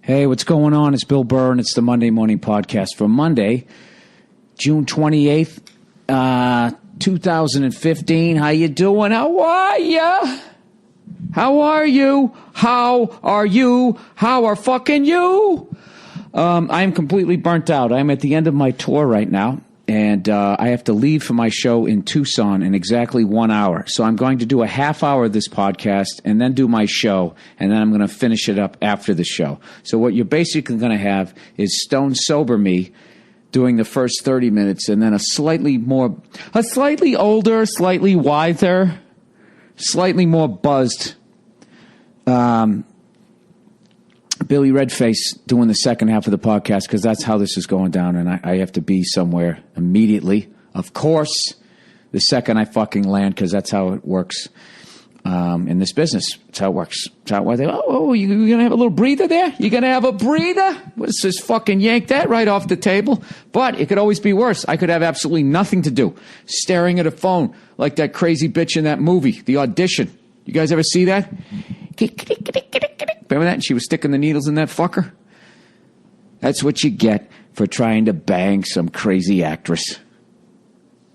Hey, what's going on? It's Bill Burr, and it's the Monday Morning Podcast for Monday, June 28th, 2015. How you doing? How are ya? How are you? How are you? How are fucking you? I am completely burnt out. I'm at the end of my tour right now, and I have to leave for my show in Tucson in exactly 1 hour. So I'm going to do a half hour of this podcast and then do my show, and then I'm going to finish it up after the show. So what you're basically going to have is stone sober me doing the first 30 minutes, and then a slightly older, slightly wiser, slightly more buzzed Billy Redface doing the second half of the podcast, because that's how this is going down, and I have to be somewhere immediately. Of course, the second I fucking land, because that's how it works in this business. That's how it works. That's how they you're going to have a little breather there? You're going to have a breather? Let's just fucking yank that right off the table. But it could always be worse. I could have absolutely nothing to do, staring at a phone like that crazy bitch in that movie, The Audition. You guys ever see that? Remember that? And she was sticking the needles in that fucker? That's what you get for trying to bang some crazy actress.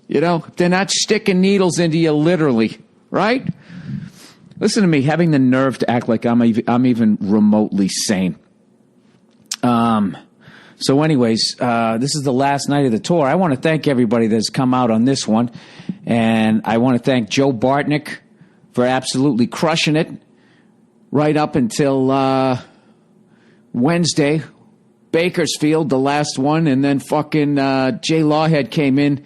You know, they're not sticking needles into you literally, right? Listen to me, having the nerve to act like I'm even remotely sane. So anyways, this is the last night of the tour. I want to thank everybody that's come out on this one. And I want to thank Joe Bartnick for absolutely crushing it right up until Wednesday. Bakersfield, the last one, and then fucking Jay Lawhead came in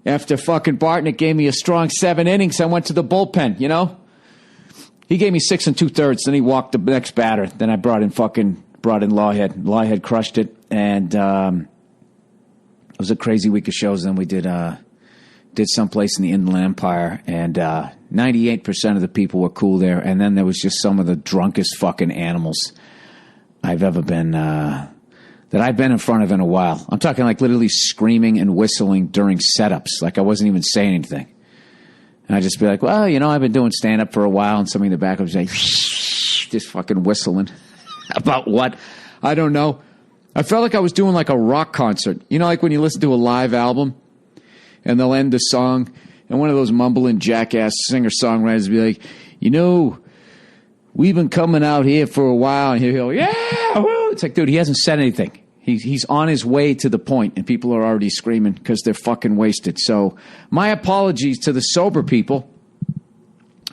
after fucking Bartnick gave me a strong 7 innings. I went to the bullpen, you know? He gave me 6 2/3, then he walked the next batter. Then I brought in Lawhead. Lawhead crushed it, and it was a crazy week of shows. Then we did someplace in the Inland Empire, and 98% of the people were cool there. And then there was just some of the drunkest fucking animals I've ever been, that I've been in front of in a while. I'm talking like literally screaming and whistling during setups, like I wasn't even saying anything. And I'd just be like, well, you know, I've been doing stand-up for a while, and somebody in the back was like, just fucking whistling. About what? I don't know. I felt like I was doing like a rock concert. You know, like when you listen to a live album, and they'll end the song, and one of those mumbling jackass singer-songwriters will be like, you know, we've been coming out here for a while, and he'll go, yeah, woo. It's like, dude, he hasn't said anything. He's on his way to the point, and people are already screaming because they're fucking wasted. So my apologies to the sober people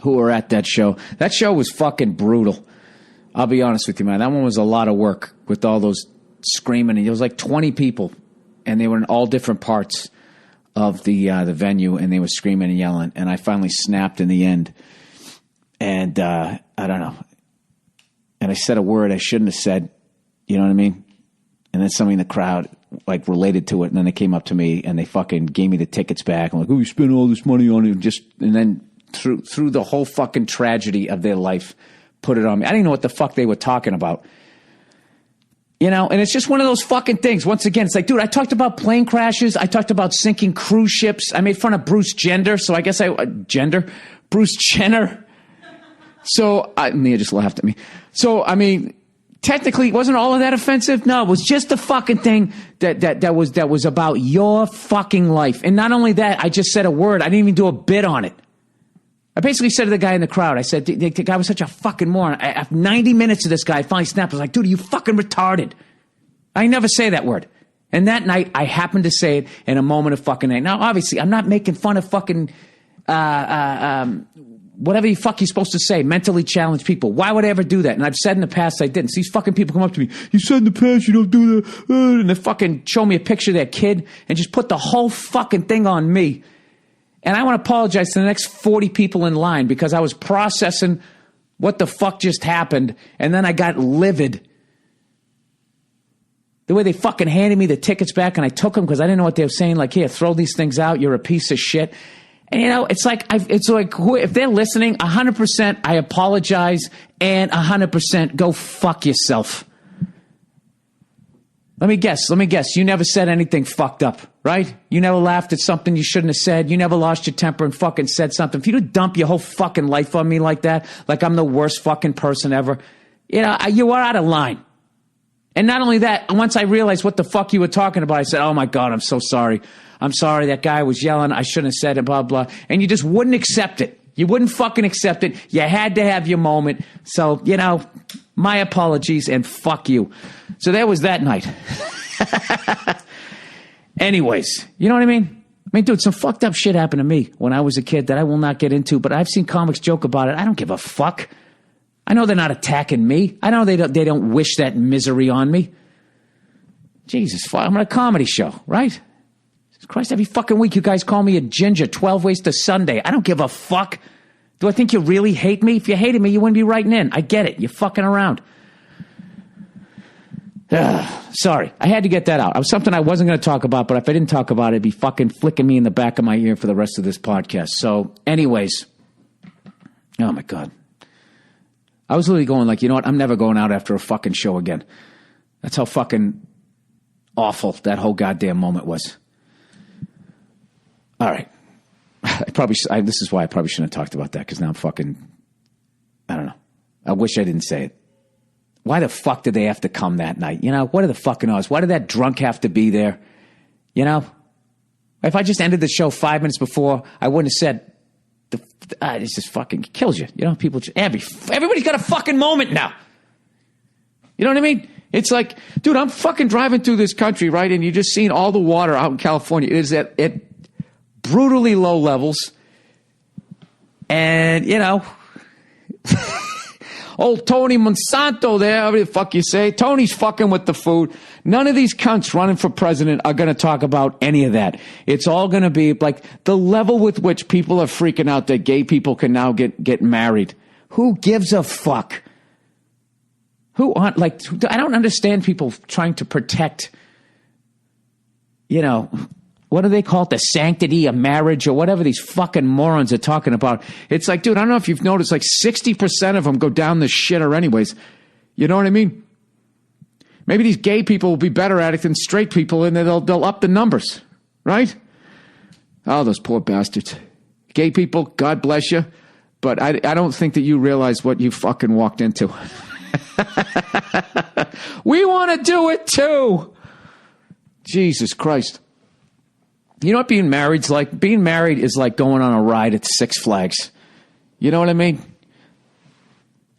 who were at that show. That show was fucking brutal. I'll be honest with you, man. That one was a lot of work with all those screaming. And it was like 20 people, and they were in all different parts of the venue, and they were screaming and yelling, and I finally snapped in the end, and I don't know, and I said a word I shouldn't have said, you know what I mean? And then somebody in the crowd like related to it, and then they came up to me and they fucking gave me the tickets back. I'm like, oh, you spent all this money on it, and then through the whole fucking tragedy of their life, put it on me. I didn't know what the fuck they were talking about. You know, and it's just one of those fucking things. Once again, it's like, dude, I talked about plane crashes. I talked about sinking cruise ships. I made fun of Bruce Jenner. So I guess Bruce Jenner. So Nia just laughed at me. So, I mean, technically, wasn't all of that offensive? No, it was just the fucking thing that was about your fucking life. And not only that, I just said a word. I didn't even do a bit on it. I basically said to the guy in the crowd, I said, the guy was such a fucking moron. After 90 minutes of this guy, I finally snapped. I was like, dude, are you fucking retarded? I never say that word. And that night, I happened to say it in a moment of fucking hate. Now, obviously, I'm not making fun of fucking, whatever the fuck you're supposed to say, mentally challenged people. Why would I ever do that? And I've said in the past I didn't. So these fucking people come up to me, you said in the past you don't do that. And they fucking show me a picture of their kid and just put the whole fucking thing on me. And I want to apologize to the next 40 people in line because I was processing what the fuck just happened, and then I got livid. The way they fucking handed me the tickets back, and I took them because I didn't know what they were saying. Like, here, throw these things out. You're a piece of shit. And, you know, it's like if they're listening, 100% I apologize, and 100% go fuck yourself. Let me guess. You never said anything fucked up, right? You never laughed at something you shouldn't have said. You never lost your temper and fucking said something. If you dump your whole fucking life on me like that, like I'm the worst fucking person ever, you know, you are out of line. And not only that, once I realized what the fuck you were talking about, I said, oh my God, I'm so sorry. I'm sorry, that guy was yelling. I shouldn't have said it, blah, blah. And you just wouldn't accept it. You wouldn't fucking accept it. You had to have your moment. So, you know, my apologies and fuck you. So that was that night. Anyways, you know what I mean? I mean, dude, some fucked up shit happened to me when I was a kid that I will not get into, but I've seen comics joke about it. I don't give a fuck. I know they're not attacking me. I know they don't wish that misery on me. Jesus, fuck, I'm on a comedy show, right? Jesus Christ, every fucking week you guys call me a ginger, 12 ways to Sunday. I don't give a fuck. Do I think you really hate me? If you hated me, you wouldn't be writing in. I get it. You're fucking around. Sorry, I had to get that out. It was something I wasn't going to talk about, but if I didn't talk about it, it'd be fucking flicking me in the back of my ear for the rest of this podcast. So, anyways, oh my God. I was literally going like, you know what? I'm never going out after a fucking show again. That's how fucking awful that whole goddamn moment was. All right. This is why I probably shouldn't have talked about that, because now I'm fucking, I don't know. I wish I didn't say it. Why the fuck did they have to come that night? You know, what are the fucking odds? Why did that drunk have to be there? You know? If I just ended the show 5 minutes before, I wouldn't have said, it just fucking kills you. You know, people, everybody's got a fucking moment now. You know what I mean? It's like, dude, I'm fucking driving through this country, right? And you're just seeing all the water out in California. It is at brutally low levels. And, you know, old Tony Monsanto there, whatever the fuck you say. Tony's fucking with the food. None of these cunts running for president are going to talk about any of that. It's all going to be like the level with which people are freaking out that gay people can now get married. Who gives a fuck? I don't understand people trying to protect, you know, what do they call it? The sanctity of marriage or whatever these fucking morons are talking about. It's like, dude, I don't know if you've noticed, like 60% of them go down the shitter anyways. You know what I mean? Maybe these gay people will be better at it than straight people, and they'll up the numbers, right? Oh, those poor bastards. Gay people, God bless you. But I don't think that you realize what you fucking walked into. We want to do it too. Jesus Christ. You know what being married's like? Being married is like going on a ride at Six Flags. You know what I mean?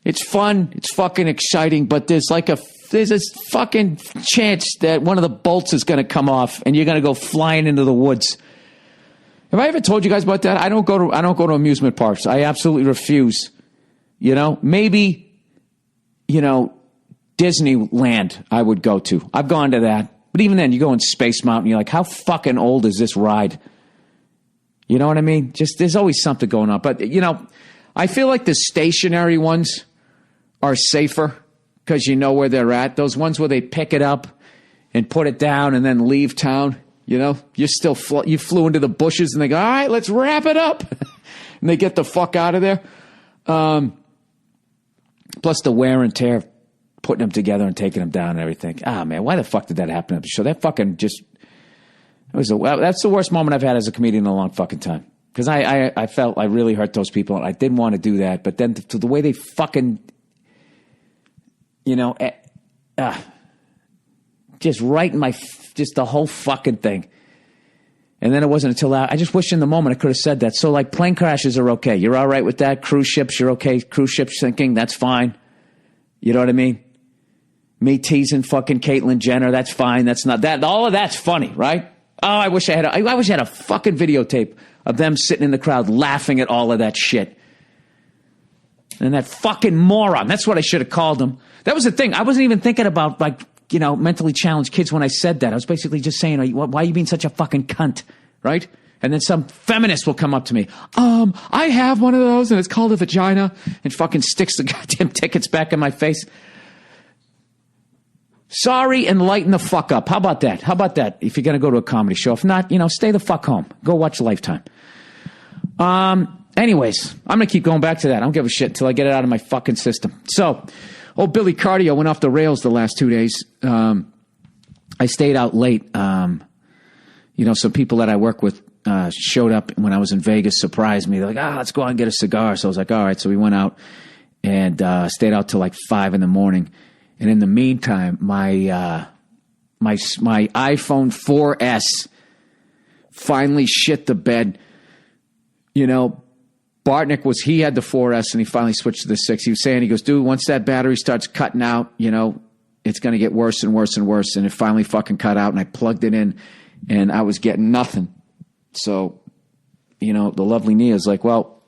It's fun. It's fucking exciting, but there's a fucking chance that one of the bolts is going to come off and you're going to go flying into the woods. Have I ever told you guys about that? I don't go to amusement parks. I absolutely refuse. You know, maybe, you know, Disneyland I would go to. I've gone to that. But even then, you go in Space Mountain, you're like, how fucking old is this ride? You know what I mean? Just, there's always something going on. But, you know, I feel like the stationary ones are safer because you know where they're at. Those ones where they pick it up and put it down and then leave town, you know, you flew into the bushes and they go, all right, let's wrap it up. And they get the fuck out of there. Plus the wear and tear, putting them together and taking them down and everything. Ah, man, why the fuck did that happen at the show? That fucking just, that's the worst moment I've had as a comedian in a long fucking time. Because I felt I really hurt those people. And I didn't want to do that. But then to the way they fucking, you know, just right in just the whole fucking thing. And then it wasn't until I just wish in the moment I could have said that. So like plane crashes are okay. You're all right with that? Cruise ships, you're okay. Cruise ships sinking, that's fine. You know what I mean? Me teasing fucking Caitlyn Jenner, that's fine. That's not that. All of that's funny, right? Oh, I wish I had a fucking videotape of them sitting in the crowd laughing at all of that shit. And that fucking moron. That's what I should have called him. That was the thing. I wasn't even thinking about, like, you know, mentally challenged kids when I said that. I was basically just saying, why are you being such a fucking cunt? Right? And then some feminist will come up to me. I have one of those and it's called a vagina, and fucking sticks the goddamn tickets back in my face. Sorry, and lighten the fuck up. How about that? How about that? If you're going to go to a comedy show. If not, you know, stay the fuck home. Go watch Lifetime. Anyways, I'm going to keep going back to that. I don't give a shit until I get it out of my fucking system. So, old Billy Cardio went off the rails the last 2 days. I stayed out late. You know, some people that I work with showed up when I was in Vegas, surprised me. They're like, let's go out and get a cigar. So I was like, all right. So we went out and stayed out till like 5 a.m. And in the meantime, my iPhone 4S finally shit the bed. You know, Bartnick he had the 4S and he finally switched to the 6. He was saying, he goes, dude, once that battery starts cutting out, you know, it's going to get worse and worse and worse. And it finally fucking cut out, and I plugged it in and I was getting nothing. So, you know, the lovely Nia's like, well,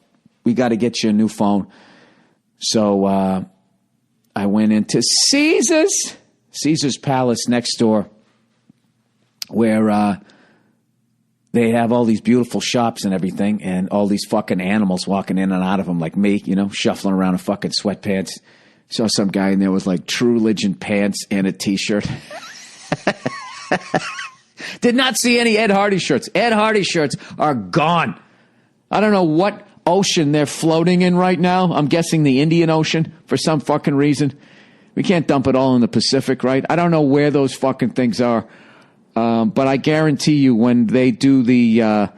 we got to get you a new phone. So I went into Caesar's Palace next door, where they have all these beautiful shops and everything, and all these fucking animals walking in and out of them like me, you know, shuffling around in fucking sweatpants. Saw some guy in there with like True Religion pants and a T-shirt. Did not see any Ed Hardy shirts. Ed Hardy shirts are gone. I don't know what ocean they're floating in right now. I'm guessing the Indian Ocean for some fucking reason. We can't dump it all in the Pacific, right? I don't know where those fucking things are. But I guarantee you when they do the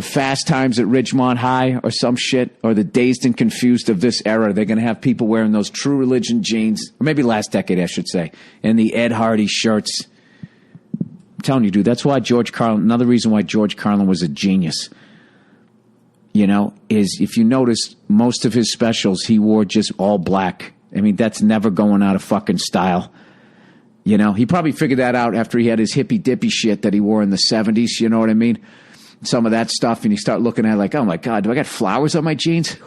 Fast Times at Ridgemont High or some shit, or the Dazed and Confused of this era, they're going to have people wearing those True Religion jeans, or maybe last decade, I should say, and the Ed Hardy shirts. I'm telling you, dude, that's why another reason why George Carlin was a genius, you know, is if you notice most of his specials, he wore just all black. I mean, that's never going out of fucking style. You know, he probably figured that out after he had his hippy dippy shit that he wore in the 70s. You know what I mean? Some of that stuff. And you start looking at it like, oh my God, do I got flowers on my jeans?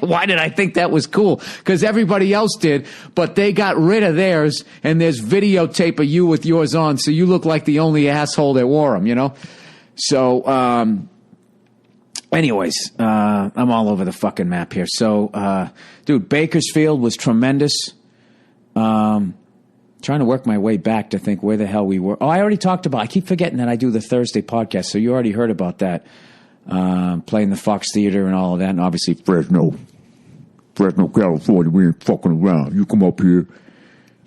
Why did I think that was cool? Because everybody else did, but they got rid of theirs, and there's videotape of you with yours on, so you look like the only asshole that wore them, you know? So, anyways, I'm all over the fucking map here. So, dude, Bakersfield was tremendous. Trying to work my way back to think where the hell we were. Oh, I already talked about, I keep forgetting that I do the Thursday podcast, so you already heard about that. Playing the Fox Theater and all of that, and obviously Fresno, California, we ain't fucking around. You come up here,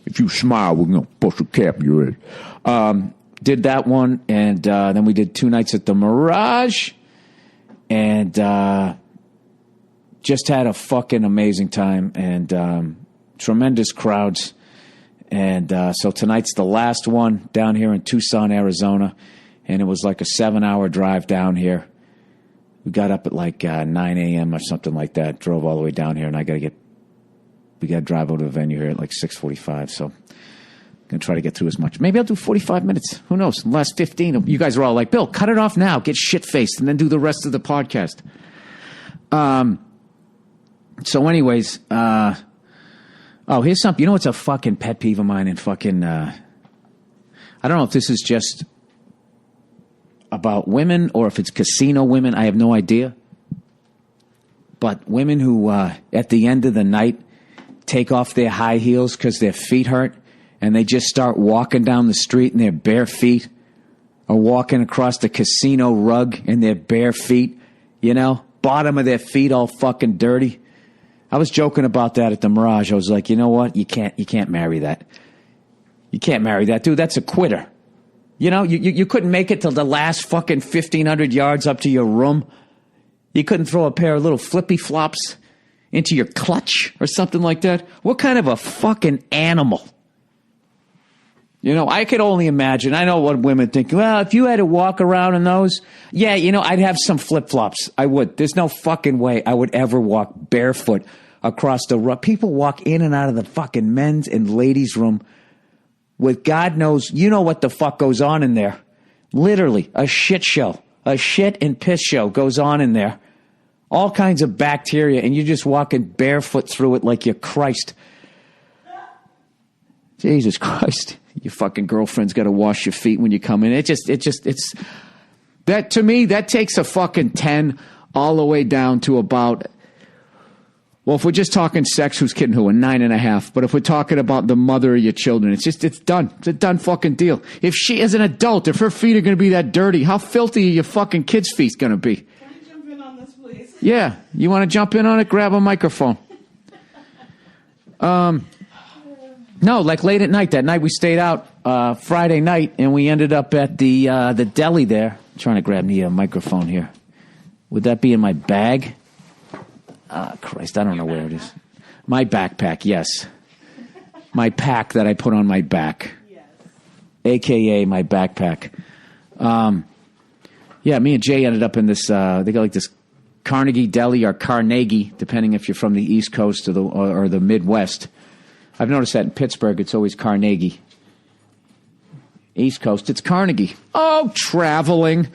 if you smile, we're going to bust a cap in your head. Did that one, and then we did 2 nights at the Mirage, and just had a fucking amazing time, and tremendous crowds. And so tonight's the last one down here in Tucson, Arizona, and it was like a 7-hour drive down here. We got up at like 9 a.m. or something like that, drove all the way down here, and we got to drive over to the venue here at like 6:45, so I'm going to try to get through as much. Maybe I'll do 45 minutes. Who knows? The last 15, you guys are all like, Bill, cut it off now, get shit-faced, and then do the rest of the podcast. So anyways, here's something. You know what's a fucking pet peeve of mine, and fucking, I don't know if this is just about women or if it's casino women. I have no idea. But women who, at the end of the night, take off their high heels because their feet hurt, and they just start walking down the street in their bare feet, or walking across the casino rug in their bare feet, you know, bottom of their feet all fucking dirty. I was joking about that at the Mirage. I was like, you know what? You can't marry that. You can't marry that. Dude, that's a quitter. You know, you couldn't make it till the last fucking 1,500 yards up to your room. You couldn't throw a pair of little flippy flops into your clutch or something like that. What kind of a fucking animal? You know, I could only imagine. I know what women think. Well, if you had to walk around in those, yeah, you know, I'd have some flip-flops. I would. There's no fucking way I would ever walk barefoot across the rug. People walk in and out of the fucking men's and ladies' room with God knows, you know what the fuck goes on in there. Literally, a shit show. A shit and piss show goes on in there. All kinds of bacteria, and you're just walking barefoot through it like you're Christ. Jesus Christ. Your fucking girlfriend's got to wash your feet when you come in. It's that, to me, that takes a fucking 10 all the way down to about, well, if we're just talking sex, who's kidding who, a 9.5. But if we're talking about the mother of your children, it's done. It's a done fucking deal. If she, as an adult, if her feet are going to be that dirty, how filthy are your fucking kids' feet going to be? Can I jump in on this, please? Yeah. You want to jump in on it? Grab a microphone. No, like late at night. That night we stayed out Friday night, and we ended up at the deli there. I'm trying to grab me a microphone here. Would that be in my bag? Christ, I don't know where it is. My backpack, yes. my pack that I put on my back. Yes. AKA my backpack. Yeah, me and Jay ended up in this, they got like this Carnegie Deli or Carnegie, depending if you're from the East Coast or the Midwest. I've noticed that in Pittsburgh, it's always Carnegie. East Coast, it's Carnegie. Oh, traveling.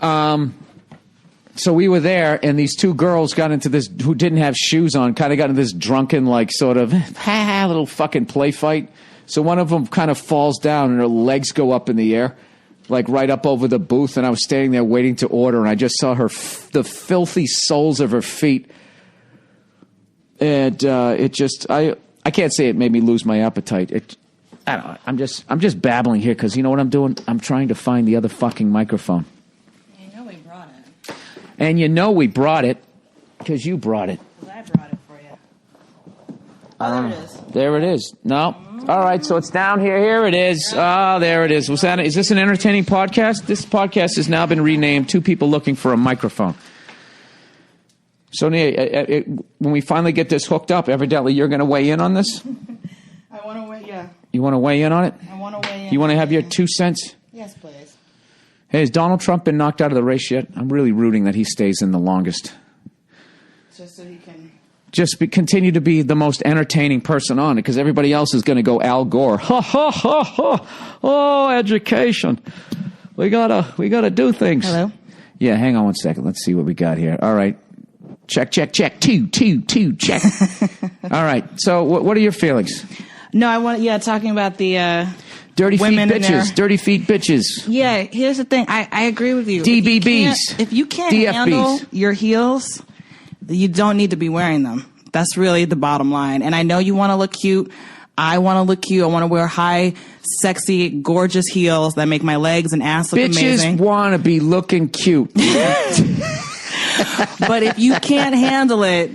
So we were there, and these two girls got into this, who didn't have shoes on, kind of got into this drunken, like, sort of, little fucking play fight. So one of them kind of falls down, and her legs go up in the air, like right up over the booth, and I was standing there waiting to order, and I just saw the filthy soles of her feet. And it just, I can't say it made me lose my appetite. I don't know, I'm just babbling here, because you know what I'm doing? I'm trying to find the other fucking microphone. And you know we brought it because you brought it. Well, I brought it for you. Oh, there it is. There it is. No. All right, so it's down here. Here it is. Oh, there it is. Is this an entertaining podcast? This podcast has now been renamed Two People Looking for a Microphone. So, Nia, when we finally get this hooked up, evidently you're going to weigh in on this? I want to weigh, yeah. You want to weigh in on it? I want to weigh in. You want to have your 2 cents? Yes, please. Hey, has Donald Trump been knocked out of the race yet? I'm really rooting that he stays in the longest. Just so he can... Continue to be the most entertaining person on it, because everybody else is going to go Al Gore. Ha, ha, ha, ha. Oh, education. We gotta do things. Hello? Yeah, hang on one second. Let's see what we got here. All right. Check. Two, check. All right. So what are your feelings? No, talking about the... Dirty feet women bitches. Dirty feet bitches. Yeah, here's the thing. I agree with you. DBBs. If you can't DFBs. handle your heels, you don't need to be wearing them. That's really the bottom line. And I know you want to look cute. I want to look cute. I want to wear high, sexy, gorgeous heels that make my legs and ass look amazing. Bitches want to be looking cute. But if you can't handle it,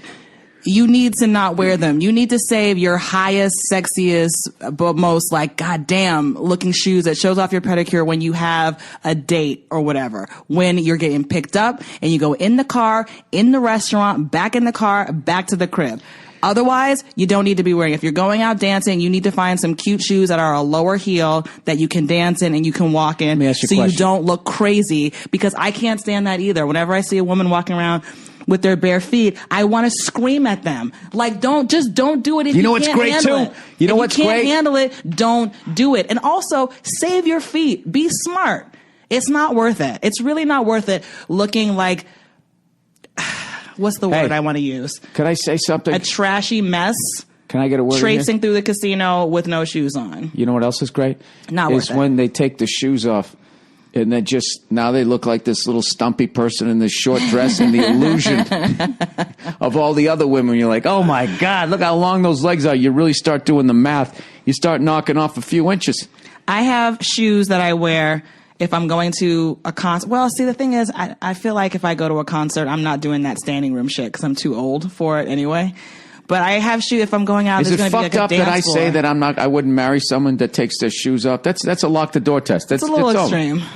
you need to not wear them. You need to save your highest, sexiest, but most like goddamn looking shoes that shows off your pedicure when you have a date or whatever. When you're getting picked up and you go in the car, in the restaurant, back in the car, back to the crib. Otherwise, you don't need to be wearing. If you're going out dancing, you need to find some cute shoes that are a lower heel that you can dance in and you can walk in. Let me ask you a so question. You don't look crazy, because I can't stand that either. Whenever I see a woman walking around with their bare feet, I want to scream at them. Like, don't do it if you know what's can't great handle too? it. You know if what's you can't great? handle it, don't do it. And also, save your feet. Be smart. It's not worth it. It's really not worth it looking like, what's the word I want to use? Could I say something? A trashy mess. Can I get a word in Tracing here? through the casino with no shoes on. You know what else is great? Not worth it. When they take the shoes off. And then now they look like this little stumpy person in this short dress, and the illusion of all the other women. You're like, oh my God, look how long those legs are. You really start doing the math. You start knocking off a few inches. I have shoes that I wear if I'm going to a concert. Well, see, the thing is, I feel like if I go to a concert, I'm not doing that standing room shit because I'm too old for it anyway. But I have shoes if I'm going out. Is it fucked fucked up that I say that I wouldn't marry someone that takes their shoes off? That's a lock the door test. That's a little extreme. Over.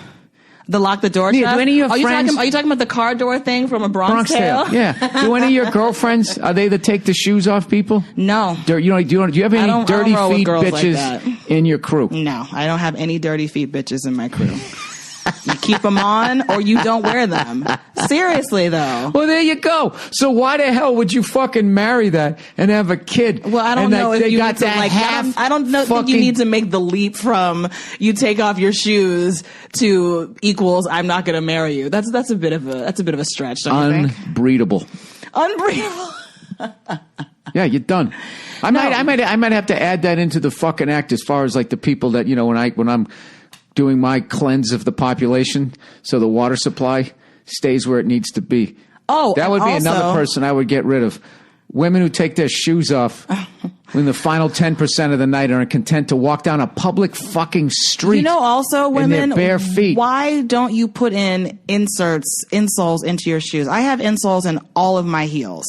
The lock the door Yeah, test? do any of your friends... Are you talking about the car door thing from a Bronx Tale? Yeah. Do any of your girlfriends, are they the take the shoes off people? No. Do you have any dirty feet bitches like in your crew? No, I don't have any dirty feet bitches in my crew. You keep them on or you don't wear them. Seriously, though. Well, there you go. So why the hell would you fucking marry that and have a kid? Well, I don't know if you got that like half. I don't think you need to make the leap from you take off your shoes to equals I'm not going to marry you. That's a bit of a stretch. Don't you think? Unbreedable. Yeah, you're done. I might have to add that into the fucking act as far as like the people that when I'm doing my cleanse of the population so the water supply stays where it needs to be. Oh, that would be another person I would get rid of. Women who take their shoes off in the final 10% of the night and are content to walk down a public fucking street. Also women, in their bare feet. Why don't you put in insoles into your shoes? I have insoles in all of my heels.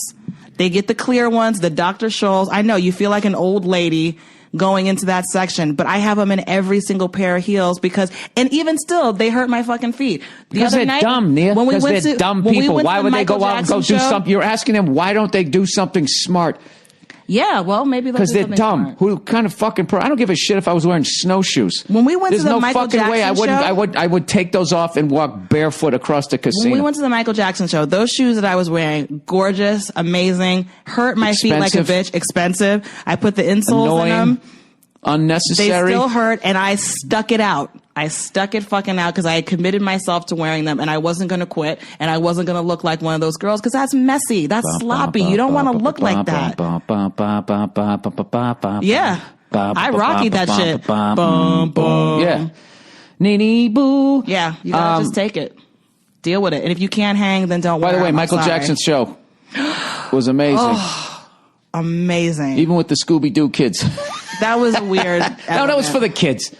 They get the clear ones, the Dr. Scholl's. I know you feel like an old lady going into that section, but I have them in every single pair of heels and even still, they hurt my fucking feet. Because they're dumb, Nia. Because they're dumb people. Why would they go out and go do something? You're asking them, why don't they do something smart? Yeah, well, maybe because they're dumb. Smart. Who kind of fucking? I don't give a shit if I was wearing snowshoes. When we went There's to the no Michael fucking Jackson way I wouldn't. show, I would take those off and walk barefoot across the casino. When we went to the Michael Jackson show, those shoes that I was wearing, gorgeous, amazing, hurt my feet like a bitch, expensive. I put the insoles annoying, in them. Unnecessary. They still hurt, and I stuck it out. I stuck it fucking out because I had committed myself to wearing them, and I wasn't going to quit, and I wasn't going to look like one of those girls because that's messy. That's sloppy. You don't want to look like that. Yeah. I Rockied that shit. Bum, bum. Yeah. Nee boo. Yeah. You gotta just take it. Deal with it. And if you can't hang, then don't wear it. By the way, Michael Jackson's show was amazing. Oh, amazing. Even with the Scooby-Doo kids. That was weird. No, that was for the kids.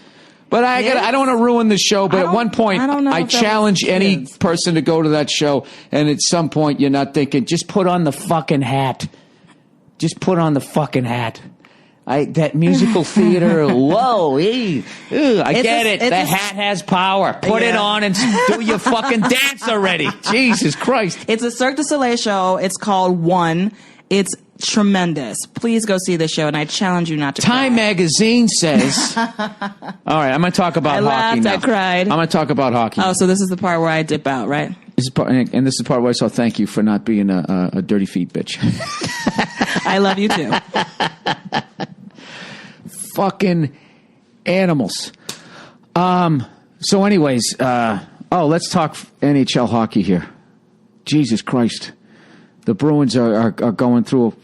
But I don't want to ruin the show, but at one point, I challenge any person to go to that show, and at some point, you're not thinking, just put on the fucking hat. Just put on the fucking hat. That musical theater, whoa, I get it. The hat has power. Put it on and do your fucking dance already. Jesus Christ. It's a Cirque de Soleil show. It's called One. It's tremendous. Please go see the show, and I challenge you not to Time cry. Magazine says... All right, I'm going to talk about hockey laughed, now. I cried. I'm going to talk about hockey. Oh, so this is the part where I dip out, right? This is part where I saw thank you for not being a dirty feet bitch. I love you too. Fucking animals. So anyways, let's talk NHL hockey here. Jesus Christ. The Bruins are going through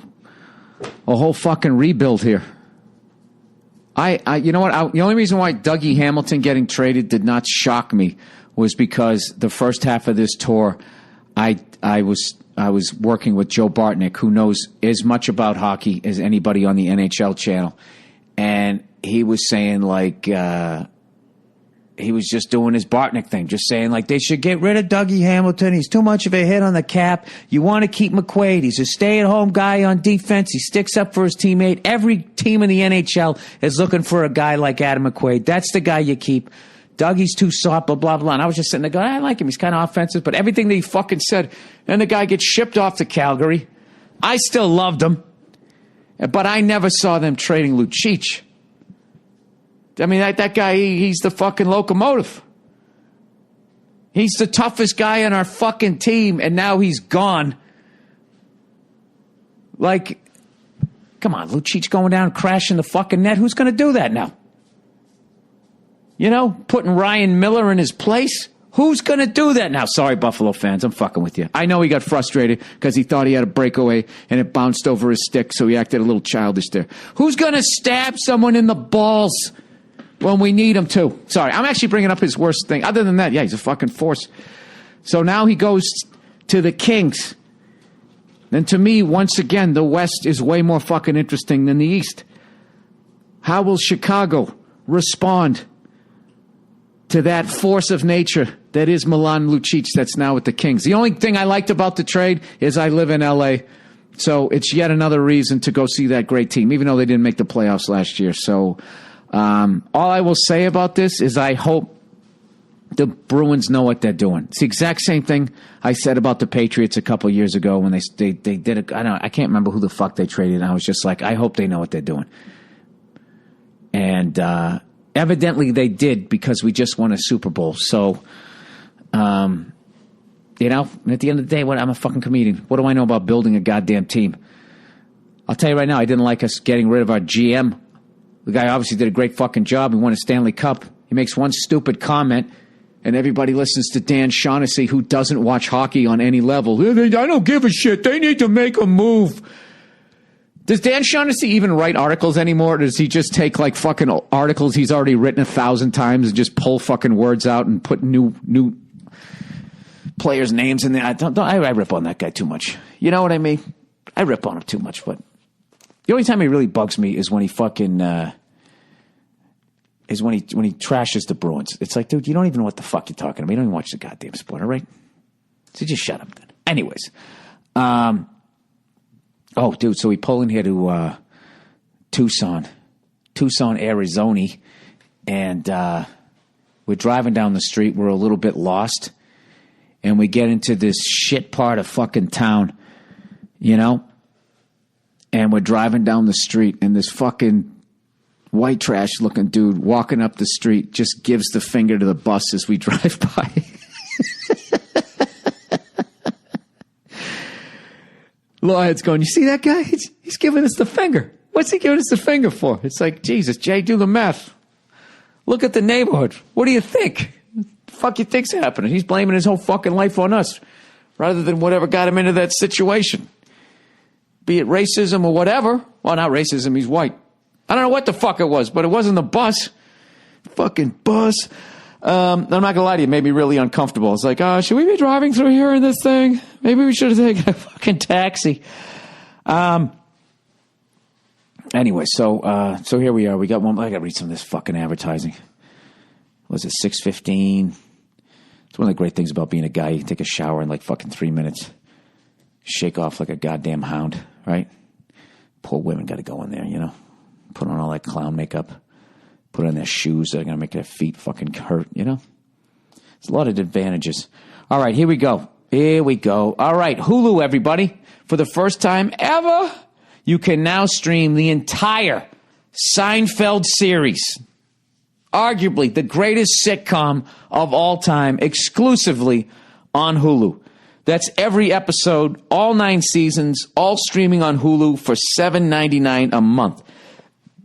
a whole fucking rebuild here. You know what? The only reason why Dougie Hamilton getting traded did not shock me was because the first half of this tour, I was working with Joe Bartnick, who knows as much about hockey as anybody on the NHL channel, and he was saying like. He was just doing his Bartnick thing, just saying, like, they should get rid of Dougie Hamilton. He's too much of a hit on the cap. You want to keep McQuaid. He's a stay-at-home guy on defense. He sticks up for his teammate. Every team in the NHL is looking for a guy like Adam McQuaid. That's the guy you keep. Dougie's too soft, blah, blah, blah. And I was just sitting there going, I like him. He's kind of offensive. But everything that he fucking said, and the guy gets shipped off to Calgary. I still loved him. But I never saw them trading Lucic. I mean, that guy, he's the fucking locomotive. He's the toughest guy on our fucking team, and now he's gone. Like, come on, Lucic going down, crashing the fucking net. Who's going to do that now? You know, putting Ryan Miller in his place? Who's going to do that now? Sorry, Buffalo fans, I'm fucking with you. I know he got frustrated because he thought he had a breakaway and it bounced over his stick, so he acted a little childish there. Who's going to stab someone in the balls when we need him to? Sorry, I'm actually bringing up his worst thing. Other than that, yeah, he's a fucking force. So now he goes to the Kings. And to me, once again, the West is way more fucking interesting than the East. How will Chicago respond to that force of nature that is Milan Lucic that's now with the Kings? The only thing I liked about the trade is I live in L.A., so it's yet another reason to go see that great team, even though they didn't make the playoffs last year. So all I will say about this is I hope the Bruins know what they're doing. It's the exact same thing I said about the Patriots a couple of years ago when they did it. I can't remember who the fuck they traded. And I was just like, I hope they know what they're doing. And evidently they did, because we just won a Super Bowl. So, you know, at the end of the day, I'm a fucking comedian. What do I know about building a goddamn team? I'll tell you right now, I didn't like us getting rid of our GM. The guy obviously did a great fucking job. He won a Stanley Cup. He makes one stupid comment, and everybody listens to Dan Shaughnessy, who doesn't watch hockey on any level. I don't give a shit. They need to make a move. Does Dan Shaughnessy even write articles anymore? Or does he just take like fucking articles he's already written 1,000 times and just pull fucking words out and put new players' names in there? I rip on that guy too much. You know what I mean? I rip on him too much, but the only time he really bugs me is when he fucking when he trashes the Bruins. It's like, dude, you don't even know what the fuck you're talking about. You don't even watch the goddamn sport, all right? So just shut up then. Anyways, dude, so we pull in here to Tucson, Arizona, and we're driving down the street. We're a little bit lost, and we get into this shit part of fucking town, you know? And we're driving down the street, and this fucking white trash looking dude walking up the street just gives the finger to the bus as we drive by. Lawhead's going, you see that guy? He's giving us the finger. What's he giving us the finger for? It's like, Jesus, Jay, do the math. Look at the neighborhood. What do you think? What the fuck you think's happening? He's blaming his whole fucking life on us rather than whatever got him into that situation. Be it racism or whatever. Well, not racism, he's white. I don't know what the fuck it was, but it wasn't the bus. Fucking bus. I'm not going to lie to you, it made me really uncomfortable. It's like, should we be driving through here in this thing? Maybe we should have taken a fucking taxi. Anyway, so here we are. We got one. I got to read some of this fucking advertising. Was it 6:15? It's one of the great things about being a guy. You can take a shower in like fucking 3 minutes. Shake off like a goddamn hound, right? Poor women got to go in there, you know. Put on all that clown makeup. Put on their shoes that are going to make their feet fucking hurt, you know? There's a lot of advantages. All right, here we go. Here we go. All right, Hulu, everybody. For the first time ever, you can now stream the entire Seinfeld series. Arguably the greatest sitcom of all time, exclusively on Hulu. That's every episode, all 9 seasons, all streaming on Hulu for $7.99 a month.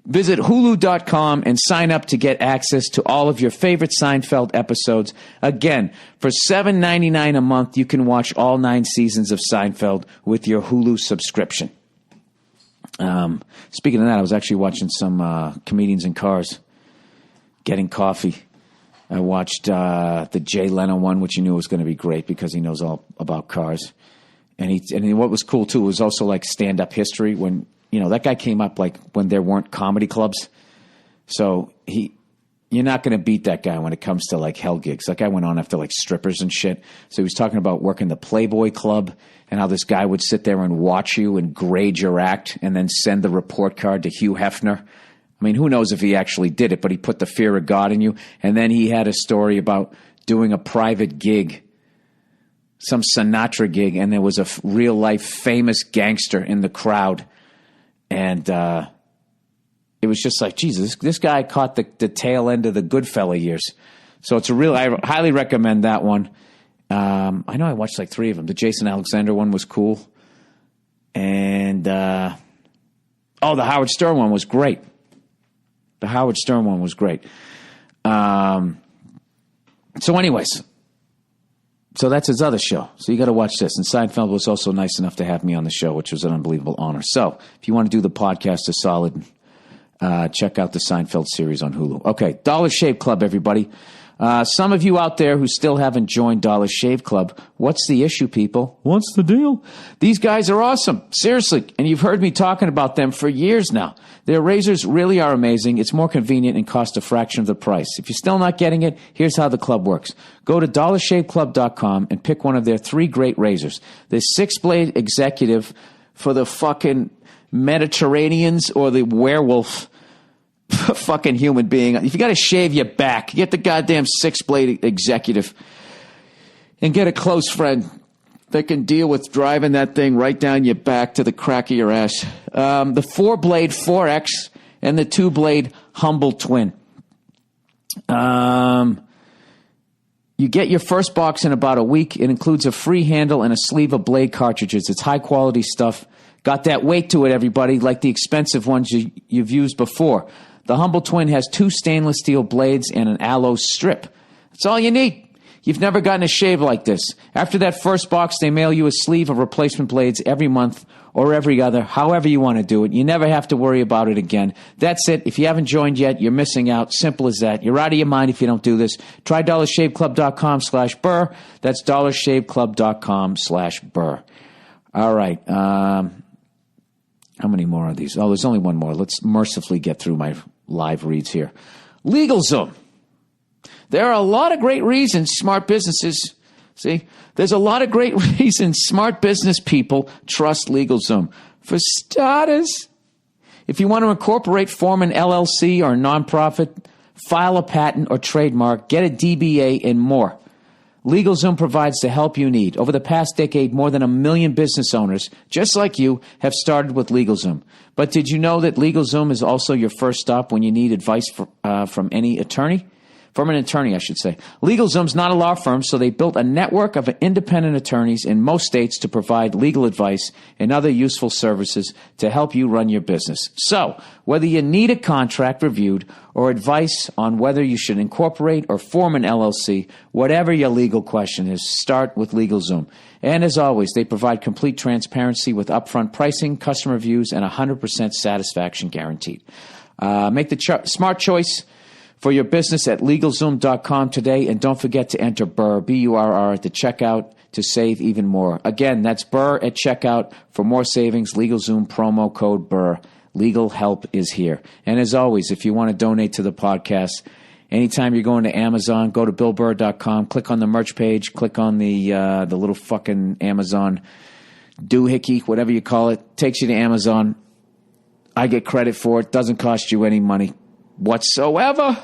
Visit Hulu.com and sign up to get access to all of your favorite Seinfeld episodes. Again, for $7.99 a month, you can watch all 9 seasons of Seinfeld with your Hulu subscription. Speaking of that, I was actually watching some comedians in cars getting coffee. I watched the Jay Leno one, which you knew was going to be great because he knows all about cars. And what was cool, too, was also like stand-up history when... You know, that guy came up like when there weren't comedy clubs. So you're not going to beat that guy when it comes to like hell gigs. That guy went on after like strippers and shit. So he was talking about working the Playboy Club and how this guy would sit there and watch you and grade your act and then send the report card to Hugh Hefner. I mean, who knows if he actually did it, but he put the fear of God in you. And then he had a story about doing a private gig, some Sinatra gig, and there was a real life famous gangster in the crowd. And it was just like, Jesus, this guy caught the tail end of the Goodfella years. So I highly recommend that one. I know I watched like 3 of them. The Jason Alexander one was cool. And, the Howard Stern one was great. The Howard Stern one was great. So anyways, so that's his other show. So you got to watch this. And Seinfeld was also nice enough to have me on the show, which was an unbelievable honor. So if you want to do the podcast a solid, check out the Seinfeld series on Hulu. Okay, Dollar Shave Club, everybody. Some of you out there who still haven't joined Dollar Shave Club, what's the issue, people? What's the deal? These guys are awesome. Seriously. And you've heard me talking about them for years now. Their razors really are amazing. It's more convenient and cost a fraction of the price. If you're still not getting it, here's how the club works. Go to dollarshaveclub.com and pick one of their 3 great razors. There's 6-blade executive for the fucking Mediterraneans or the werewolf fucking human being. If you got to shave your back, get the goddamn 6-blade executive and get a close friend that can deal with driving that thing right down your back to the crack of your ass. The 4-blade 4X and the 2-blade Humble Twin. You get your first box in about a week. It includes a free handle and a sleeve of blade cartridges. It's high quality stuff. Got that weight to it, everybody, like the expensive ones you've used before. The Humble Twin has 2 stainless steel blades and an aloe strip. That's all you need. You've never gotten a shave like this. After that first box, they mail you a sleeve of replacement blades every month or every other, however you want to do it. You never have to worry about it again. That's it. If you haven't joined yet, you're missing out. Simple as that. You're out of your mind if you don't do this. Try dollarshaveclub.com/Burr. That's dollarshaveclub.com/Burr. All right. How many more are these? Oh, there's only one more. Let's mercifully get through my live reads here. LegalZoom. There are a lot of great reasons smart businesses, there's a lot of great reasons smart business people trust LegalZoom. For starters, if you want to incorporate, form an LLC or a nonprofit, file a patent or trademark, get a DBA, and more, LegalZoom provides the help you need. Over the past decade, more than 1 million business owners, just like you, have started with LegalZoom. But did you know that LegalZoom is also your first stop when you need advice from any attorney? From an attorney, I should say. LegalZoom's not a law firm, so they built a network of independent attorneys in most states to provide legal advice and other useful services to help you run your business. So, whether you need a contract reviewed or advice on whether you should incorporate or form an LLC, whatever your legal question is, start with LegalZoom. And as always, they provide complete transparency with upfront pricing, customer reviews, and 100% satisfaction guaranteed. Make the smart choice for your business at LegalZoom.com today, and don't forget to enter Burr, B-U-R-R, at the checkout to save even more. Again, that's Burr at checkout for more savings. LegalZoom promo code Burr. Legal help is here. And as always, if you want to donate to the podcast, anytime you're going to Amazon, go to BillBurr.com, click on the merch page, click on the little fucking Amazon doohickey, whatever you call it, takes you to Amazon. I get credit for it. Doesn't cost you any money whatsoever.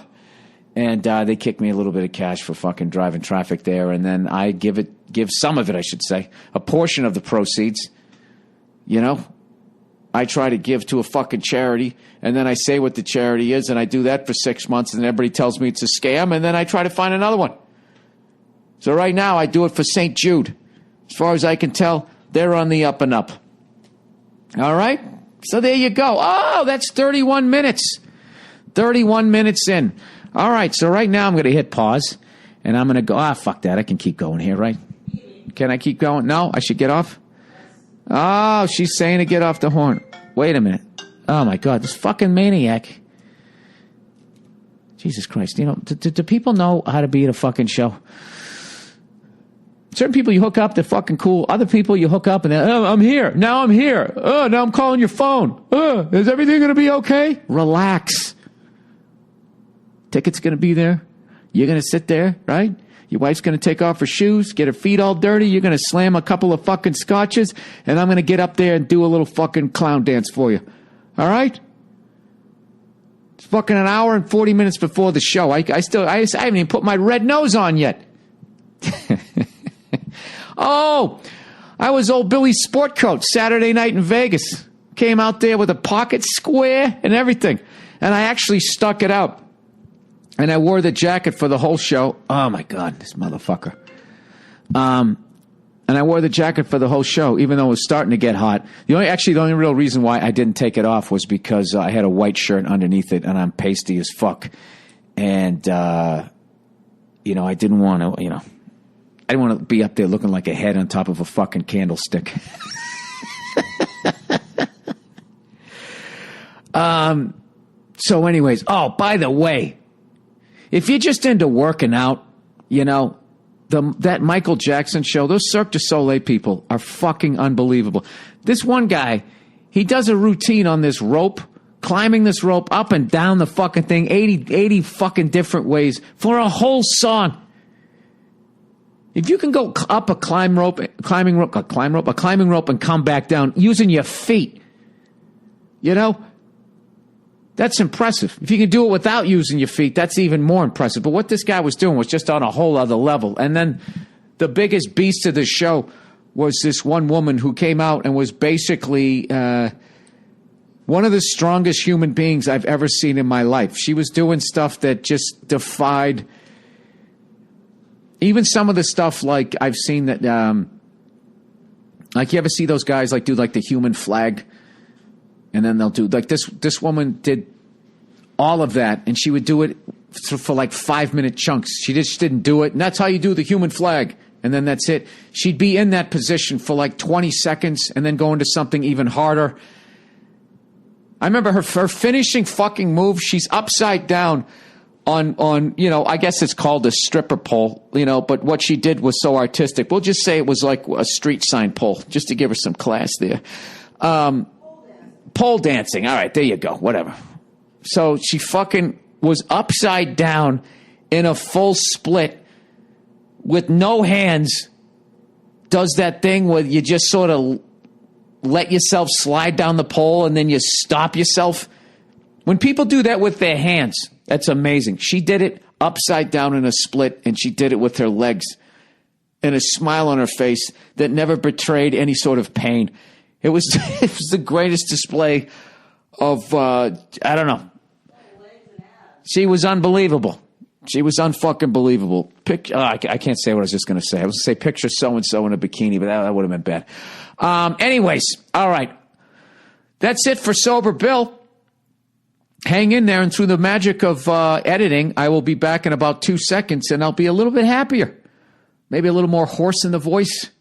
And they kick me a little bit of cash for fucking driving traffic there, and then I give some of it, I should say, a portion of the proceeds. You know, I try to give to a fucking charity, and then I say what the charity is, and I do that for 6 months, and everybody tells me it's a scam, and then I try to find another one. So right now, I do it for St. Jude. As far as I can tell, they're on the up and up. All right? So there you go. Oh, that's 31 minutes. 31 minutes in. All right, so right now I'm going to hit pause, and I'm going to go. Fuck that. I can keep going here, right? Can I keep going? No, I should get off? Oh, she's saying to get off the horn. Wait a minute. Oh, my God, this fucking maniac. Jesus Christ. You know, do people know how to be at a fucking show? Certain people you hook up, they're fucking cool. Other people you hook up and they're, oh, I'm here. Now I'm here. Oh, now I'm calling your phone. Oh, is everything going to be okay? Relax. Ticket's going to be there. You're going to sit there, right? Your wife's going to take off her shoes, get her feet all dirty. You're going to slam a couple of fucking scotches, and I'm going to get up there and do a little fucking clown dance for you. All right? It's fucking an hour and 40 minutes before the show. I haven't even put my red nose on yet. Oh, I was old Billy's sport coat Saturday night in Vegas. Came out there with a pocket square and everything. And I actually stuck it out. And I wore the jacket for the whole show. Oh, my God, this motherfucker. And I wore the jacket for the whole show, even though it was starting to get hot. The only real reason why I didn't take it off was because I had a white shirt underneath it, and I'm pasty as fuck. And, I didn't want to, I didn't want to be up there looking like a head on top of a fucking candlestick. So anyways, oh, by the way, if you're just into working out, that Michael Jackson show, those Cirque du Soleil people are fucking unbelievable. This one guy, he does a routine on this rope, climbing this rope up and down the fucking thing, 80 fucking different ways for a whole song. If you can go up a climbing rope and come back down using your feet, that's impressive. If you can do it without using your feet, that's even more impressive. But what this guy was doing was just on a whole other level. And then the biggest beast of the show was this one woman who came out and was basically one of the strongest human beings I've ever seen in my life. She was doing stuff that just defied even some of the stuff like I've seen that, like you ever see those guys like do like the human flag? And then they'll do, like this woman did all of that, and she would do it for like 5-minute chunks. She just didn't do it, and that's how you do the human flag. And then that's it. She'd be in that position for like 20 seconds and then go into something even harder. I remember her finishing fucking move. She's upside down on I guess it's called a stripper pole, but what she did was so artistic. We'll just say it was like a street sign pole, just to give her some class there. Pole dancing. All right, there you go. Whatever. So she fucking was upside down in a full split with no hands. Does that thing where you just sort of let yourself slide down the pole and then you stop yourself. When people do that with their hands, that's amazing. She did it upside down in a split, and she did it with her legs. and a smile on her face that never betrayed any sort of pain. It was it was the greatest display of I don't know. She was unbelievable. She was unfucking believable. I can't say what I was just going to say. I was going to say picture so-and-so in a bikini, but that would have been bad. Anyways, all right. That's it for Sober Bill. Hang in there, and through the magic of editing, I will be back in about 2 seconds, and I'll be a little bit happier. Maybe a little more hoarse in the voice.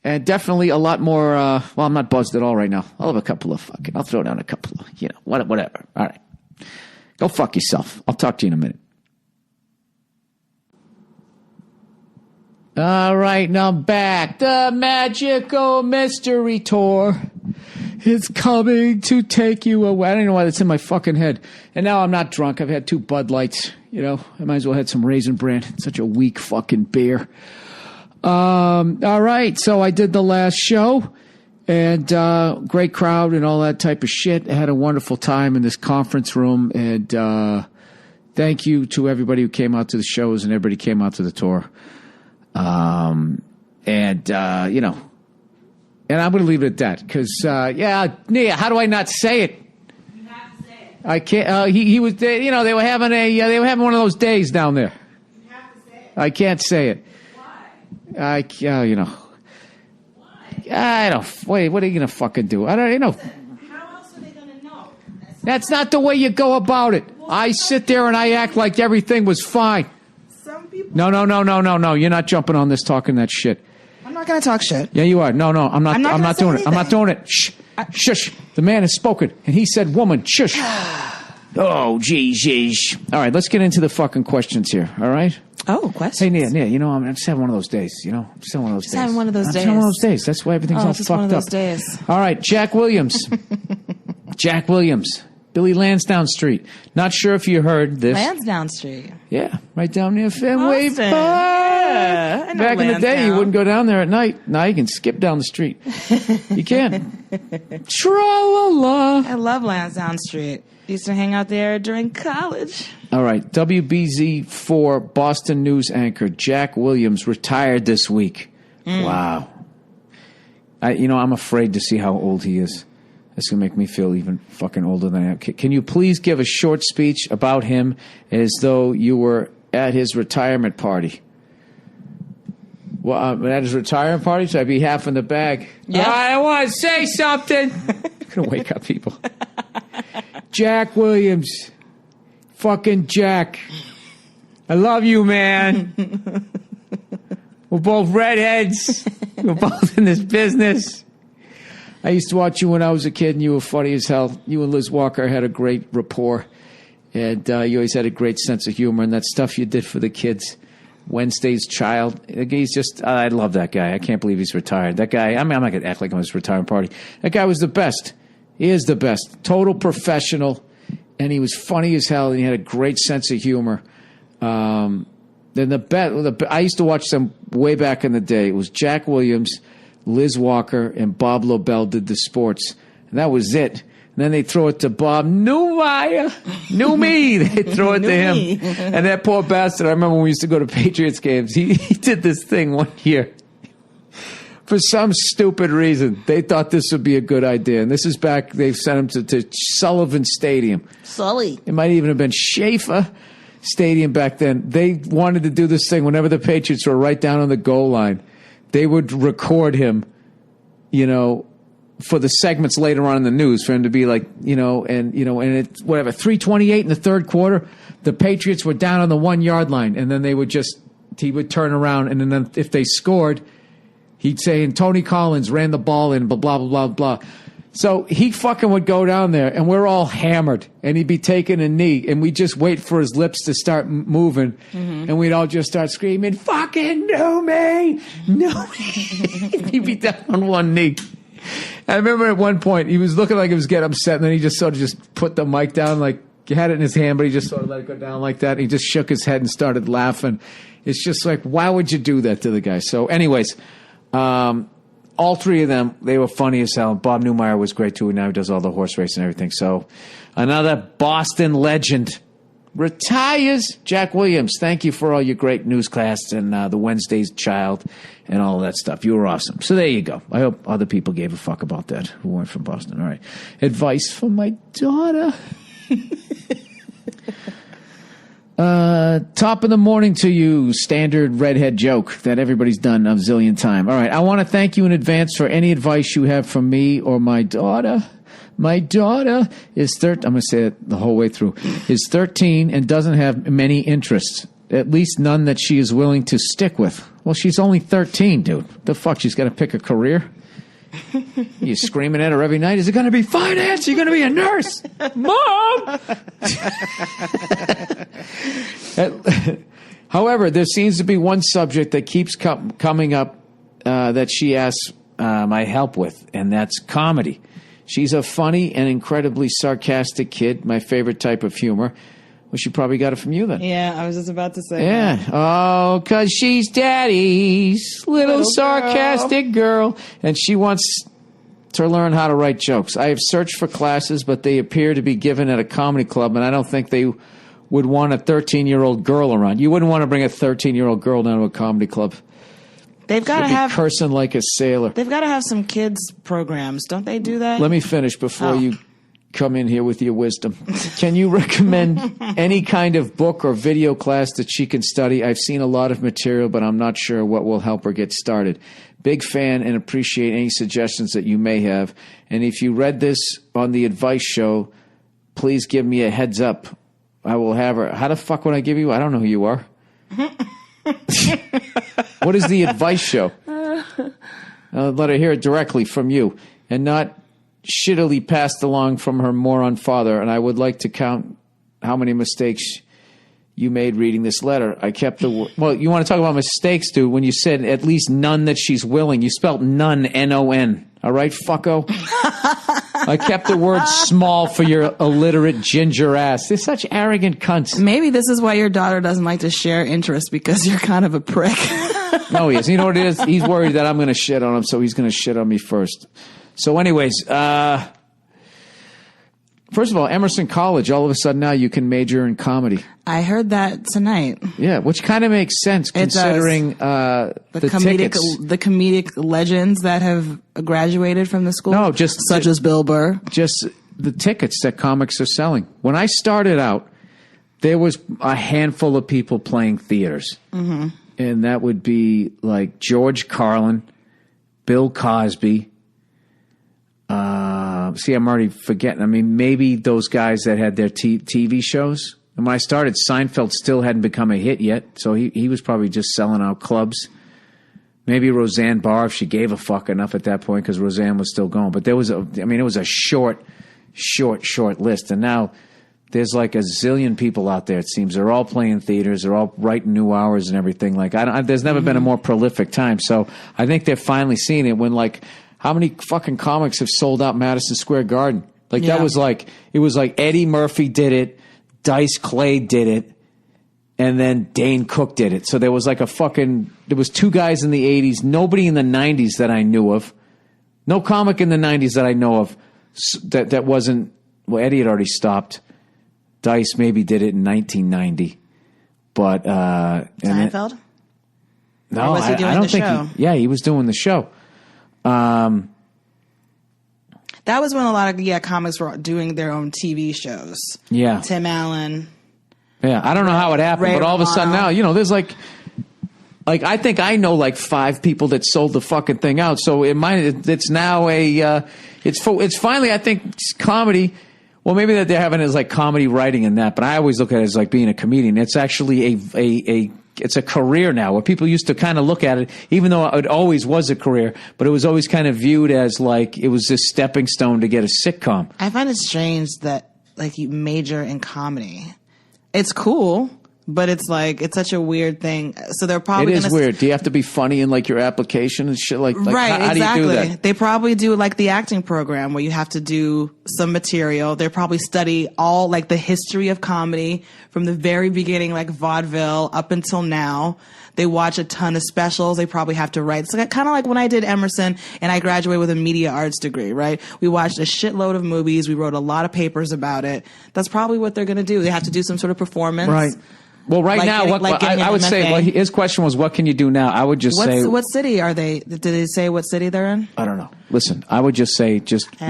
And definitely a lot more, well, I'm not buzzed at all right now. I'll have a couple of I'll throw down a couple of, whatever. All right. Go fuck yourself. I'll talk to you in a minute. All right, now I'm back. The Magical Mystery Tour is coming to take you away. I don't know why that's in my fucking head. And now I'm not drunk. I've had 2 Bud Lights. I might as well have some Raisin Bran. It's such a weak fucking beer. All right, so I did the last show, and great crowd and all that type of shit. I had a wonderful time in this conference room, and thank you to everybody who came out to the shows and everybody came out to the tour. And I'm going to leave it at that because, Nia, how do I not say it? You have to say it. I can't. He was, they were having one of those days down there. You have to say it. I can't say it. Why? Why? I don't. Wait, what are you going to fucking do? I don't, How else are they going to know? That's not the way you go about it. I sit there and I act like everything was fine. Some people. No. You're not jumping on this talking that shit. I'm not going to talk shit. Yeah, you are. No, I'm not. I'm not doing it. I'm not doing it. Shh. Shush. The man has spoken, and he said, "Woman, shush." Oh, geez. All right, let's get into the fucking questions here. All right. Oh, questions. Hey, Nia, I'm just having one of those days. I'm just having one of those days. Having one of those days. Having one of those days. That's why everything's all just fucked one of those up. days. All right, Jack Williams. Jack Williams. Billy Lansdowne Street. Not sure if you heard this. Lansdowne Street. Yeah, right down near Fenway Park. Yeah, I know Back in the day, you wouldn't go down there at night. Now you can skip down the street. You can. Tra-la-la. I love Lansdowne Street. Used to hang out there during college. All right, WBZ4 Boston News anchor Jack Williams retired this week. Wow. I'm afraid to see how old he is. That's going to make me feel even fucking older than I am. Can you please give a short speech about him as though you were at his retirement party? Well, at his retirement party, so I'd be half in the bag. Yeah. I want to say something. I'm going to wake up people. Jack Williams. Fucking Jack. I love you, man. We're both redheads. We're both in this business. I used to watch you when I was a kid, and you were funny as hell. You and Liz Walker had a great rapport, and you always had a great sense of humor, and that stuff you did for the kids. Wednesday's Child. He's just, I love that guy. I can't believe he's retired. That guy, I'm not going to act like I'm his retirement party. That guy was the best. He is the best. Total professional, and he was funny as hell, and he had a great sense of humor. Then I used to watch them way back in the day. It was Jack Williams, Liz Walker, and Bob Lobel did the sports. And that was it. And then they throw it to Bob Newmeyer. New me. They throw it to him. And that poor bastard, I remember when we used to go to Patriots games, he did this thing one year. For some stupid reason, they thought this would be a good idea. And this is back, they sent him to Sullivan Stadium. Sully. It might even have been Schaefer Stadium back then. They wanted to do this thing whenever the Patriots were right down on the goal line. They would record him, for the segments later on in the news for him to be like, and it's whatever, 3:28 in the third quarter, the Patriots were down on the 1 yard line, and then he would turn around, and then if they scored, he'd say, and Tony Collins ran the ball in, blah, blah, blah, blah. So he fucking would go down there, and we're all hammered, and he'd be taking a knee, and we'd just wait for his lips to start moving, and we'd all just start screaming, fucking no me. He'd be down on one knee. I remember at one point, he was looking like he was getting upset, and then he just sort of just put the mic down, like he had it in his hand, but he just sort of let it go down like that. And he just shook his head and started laughing. It's just like, why would you do that to the guy? So anyways, all three of them, they were funny as hell. Bob Newmeyer was great too, and now he does all the horse racing and everything. So another Boston legend retires. Jack Williams, thank you for all your great newscasts and the Wednesday's Child and all of that stuff. You were awesome. So there you go. I hope other people gave a fuck about that who weren't from Boston. All right. Advice for my daughter. Top of the morning to you. Standard redhead joke that everybody's done a zillion times. All right. I want to thank you in advance for any advice you have from me or my daughter. My daughter is 13. I'm going to say it the whole way through. Is 13 and doesn't have many interests. At least none that she is willing to stick with. Well, she's only 13, dude. The fuck? She's got to pick a career? You screaming at her every night. Is it going to be finance? You're going to be a nurse. Mom! However, there seems to be one subject that keeps coming up that she asks my help with, and that's comedy. She's a funny and incredibly sarcastic kid, my favorite type of humor. Well, she probably got it from you then. Yeah, I was just about to say yeah. that. Oh, because she's daddy's little sarcastic girl. And she wants to learn how to write jokes. I have searched for classes, but they appear to be given at a comedy club, and I don't think they would want a 13-year-old girl around. You wouldn't want to bring a 13-year-old girl down to a comedy club. They've got to have cursing like a sailor. They've got to have some kids programs, don't they do that? Let me finish before you come in here with your wisdom. Can you recommend any kind of book or video class that she can study? I've seen a lot of material, but I'm not sure what will help her get started. Big fan and appreciate any suggestions that you may have. And if you read this on the advice show, please give me a heads up. I will have her. How the fuck would I give you? I don't know who you are. What is the advice show? Let her hear it directly from you and not shittily passed along from her moron father. And I would like to count how many mistakes you made reading this letter. I kept the well, you want to talk about mistakes, dude, when you said at least none that she's willing. You spelled none, N-O-N. All right, fucko? I kept the word small for your illiterate ginger ass. They're such arrogant cunts. Maybe this is why your daughter doesn't like to share interests, because you're kind of a prick. No, he is. You know what it is? He's worried that I'm going to shit on him, so he's going to shit on me first. So anyways, first of all, Emerson College, all of a sudden now you can major in comedy. I heard that tonight. Yeah, which kind of makes sense considering the comedic legends that have graduated from the school. No, just such as Bill Burr. Just the tickets that comics are selling. When I started out, there was a handful of people playing theaters. Mm-hmm. And that would be like George Carlin, Bill Cosby. See, I'm already forgetting. I mean, maybe those guys that had their TV shows. And when I started, Seinfeld still hadn't become a hit yet. So he was probably just selling out clubs. Maybe Roseanne Barr, if she gave a fuck enough at that point, because Roseanne was still going. But it was a short list. And now there's like a zillion people out there, it seems. They're all playing theaters. They're all writing new hours and everything. Like, there's never been a more prolific time. So I think they're finally seeing it when, like, how many fucking comics have sold out Madison Square Garden? Like, that was like, it was like Eddie Murphy did it, Dice Clay did it, and then Dane Cook did it. So there was like there was two guys in the 80s, nobody in the 90s that I knew of. No comic in the 90s that I know of that wasn't, well, Eddie had already stopped. Dice maybe did it in 1990. But, Seinfeld? No, was he doing I don't the think show? He was doing the show. That was when a lot of comics were doing their own TV shows. Yeah. Tim Allen. Yeah, I don't know how it happened, but all of a sudden now, there's like I think I know like 5 people that sold the fucking thing out. So it's now it's finally, I think, comedy. Well, maybe that they're having it as like comedy writing and that, but I always look at it as like being a comedian. It's actually it's a career now, where people used to kind of look at it, even though it always was a career, but it was always kind of viewed as like it was this stepping stone to get a sitcom. I find it strange that like you major in comedy. It's cool, but it's like, it's such a weird thing. So they're probably weird. Do you have to be funny in like your application and shit? Like right, how exactly. do you do that? They probably do like the acting program where you have to do some material. They probably study all like the history of comedy from the very beginning, like vaudeville up until now. They watch a ton of specials. They probably have to write. It's kind of like when I did Emerson and I graduated with a media arts degree, right? We watched a shitload of movies. We wrote a lot of papers about it. That's probably what they're going to do. They have to do some sort of performance. Right. Well, now, I would say, well, his question was, what can you do now? I would just say... What city are they? Did they say what city they're in? I don't know. Listen, I would just say,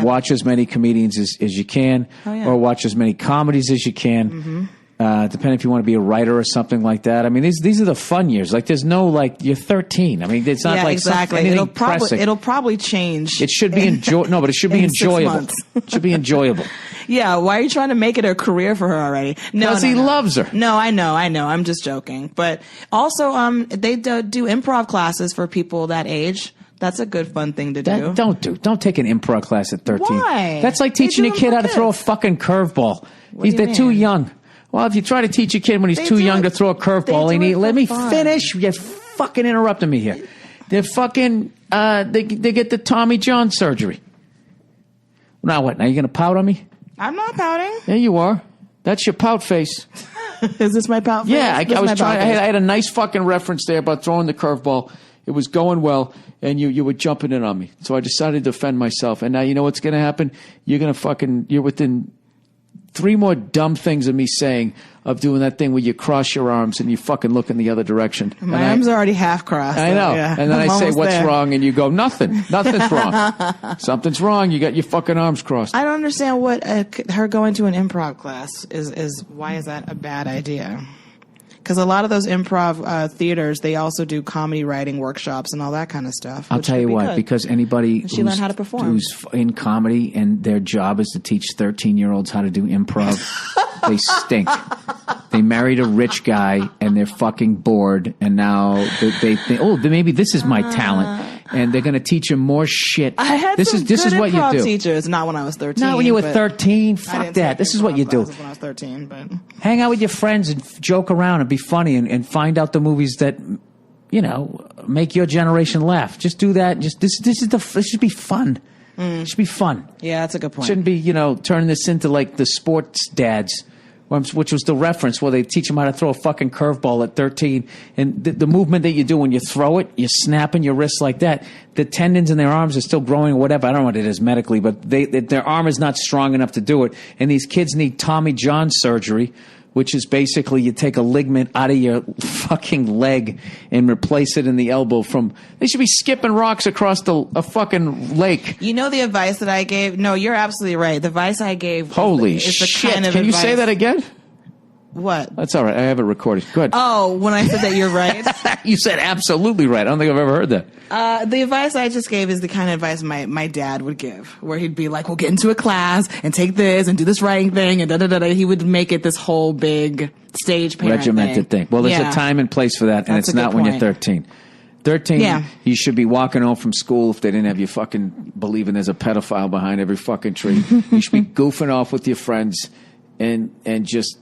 watch as many comedians as you can, or watch as many comedies as you can. Mm-hmm. Depending if you want to be a writer or something like that. I mean, these are the fun years. Like, there's no, like, you're 13. I mean, it's not like exactly. Anything pressing. It'll probably change. It should be No, but it should be enjoyable. It should be enjoyable. Yeah, why are you trying to make it a career for her already? Because he loves her. No, I know. I'm just joking. But also, they do improv classes for people that age. That's a good fun thing to do. Don't take an improv class at 13. Why? That's like teaching a kid how to throw a fucking curveball. They're too young. Well, if you try to teach a kid when he's too young to throw a curveball, let me finish. You're fucking interrupting me here. They're fucking, they get the Tommy John surgery. Now what? Now you're going to pout on me? I'm not pouting. Yeah, you are. That's your pout face. Is this my pout face? Yeah, I was trying. I had a nice fucking reference there about throwing the curveball. It was going well, and you were jumping in on me. So I decided to defend myself. And now you know what's going to happen? You're within 3 more dumb things of me saying of doing that thing where you cross your arms and you fucking look in the other direction. My arms are already half crossed. I know. Yeah. And then I say, what's wrong? And you go, nothing. Nothing's wrong. Something's wrong. You got your fucking arms crossed. I don't understand what her going to an improv class is. Why is that a bad idea? Because a lot of those improv theaters, they also do comedy writing workshops and all that kind of stuff. I'll tell you what, because anybody learned how to perform. Who's in comedy and their job is to teach 13-year-olds how to do improv, they stink. They married a rich guy and they're fucking bored, and now they think, oh, maybe this is my talent. And they're going to teach them more shit. I had this is what you do. Teachers, not when I was 13. Not when you were 13. Fuck that. This is what you do. When I was 13, but hang out with your friends and joke around and be funny and find out the movies that, make your generation laugh. Just do that. This should be fun. It should be fun. Yeah, that's a good point. Shouldn't be, turning this into like the sports dads, which was the reference where they teach them how to throw a fucking curveball at 13. And the movement that you do when you throw it, you're snapping your wrists like that. The tendons in their arms are still growing or whatever. I don't know what it is medically, but their arm is not strong enough to do it. And these kids need Tommy John surgery, which is basically you take a ligament out of your fucking leg and replace it in the elbow they should be skipping rocks across a fucking lake. You know the advice that I gave? No, you're absolutely right. The advice I gave Holy is the shit. kind of Can advice. you say that again? What? That's all right. I have it recorded. Good. Oh, when I said that you're right? You said absolutely right. I don't think I've ever heard that. The advice I just gave is the kind of advice my dad would give, where he'd be like, we'll get into a class and take this and do this writing thing and da-da-da-da. He would make it this whole big stage parent regimented thing. Well, there's a time and place for that, and That's it's not when you're 13. 13, you should be walking home from school if they didn't have you fucking believing there's a pedophile behind every fucking tree. You should be goofing off with your friends and just...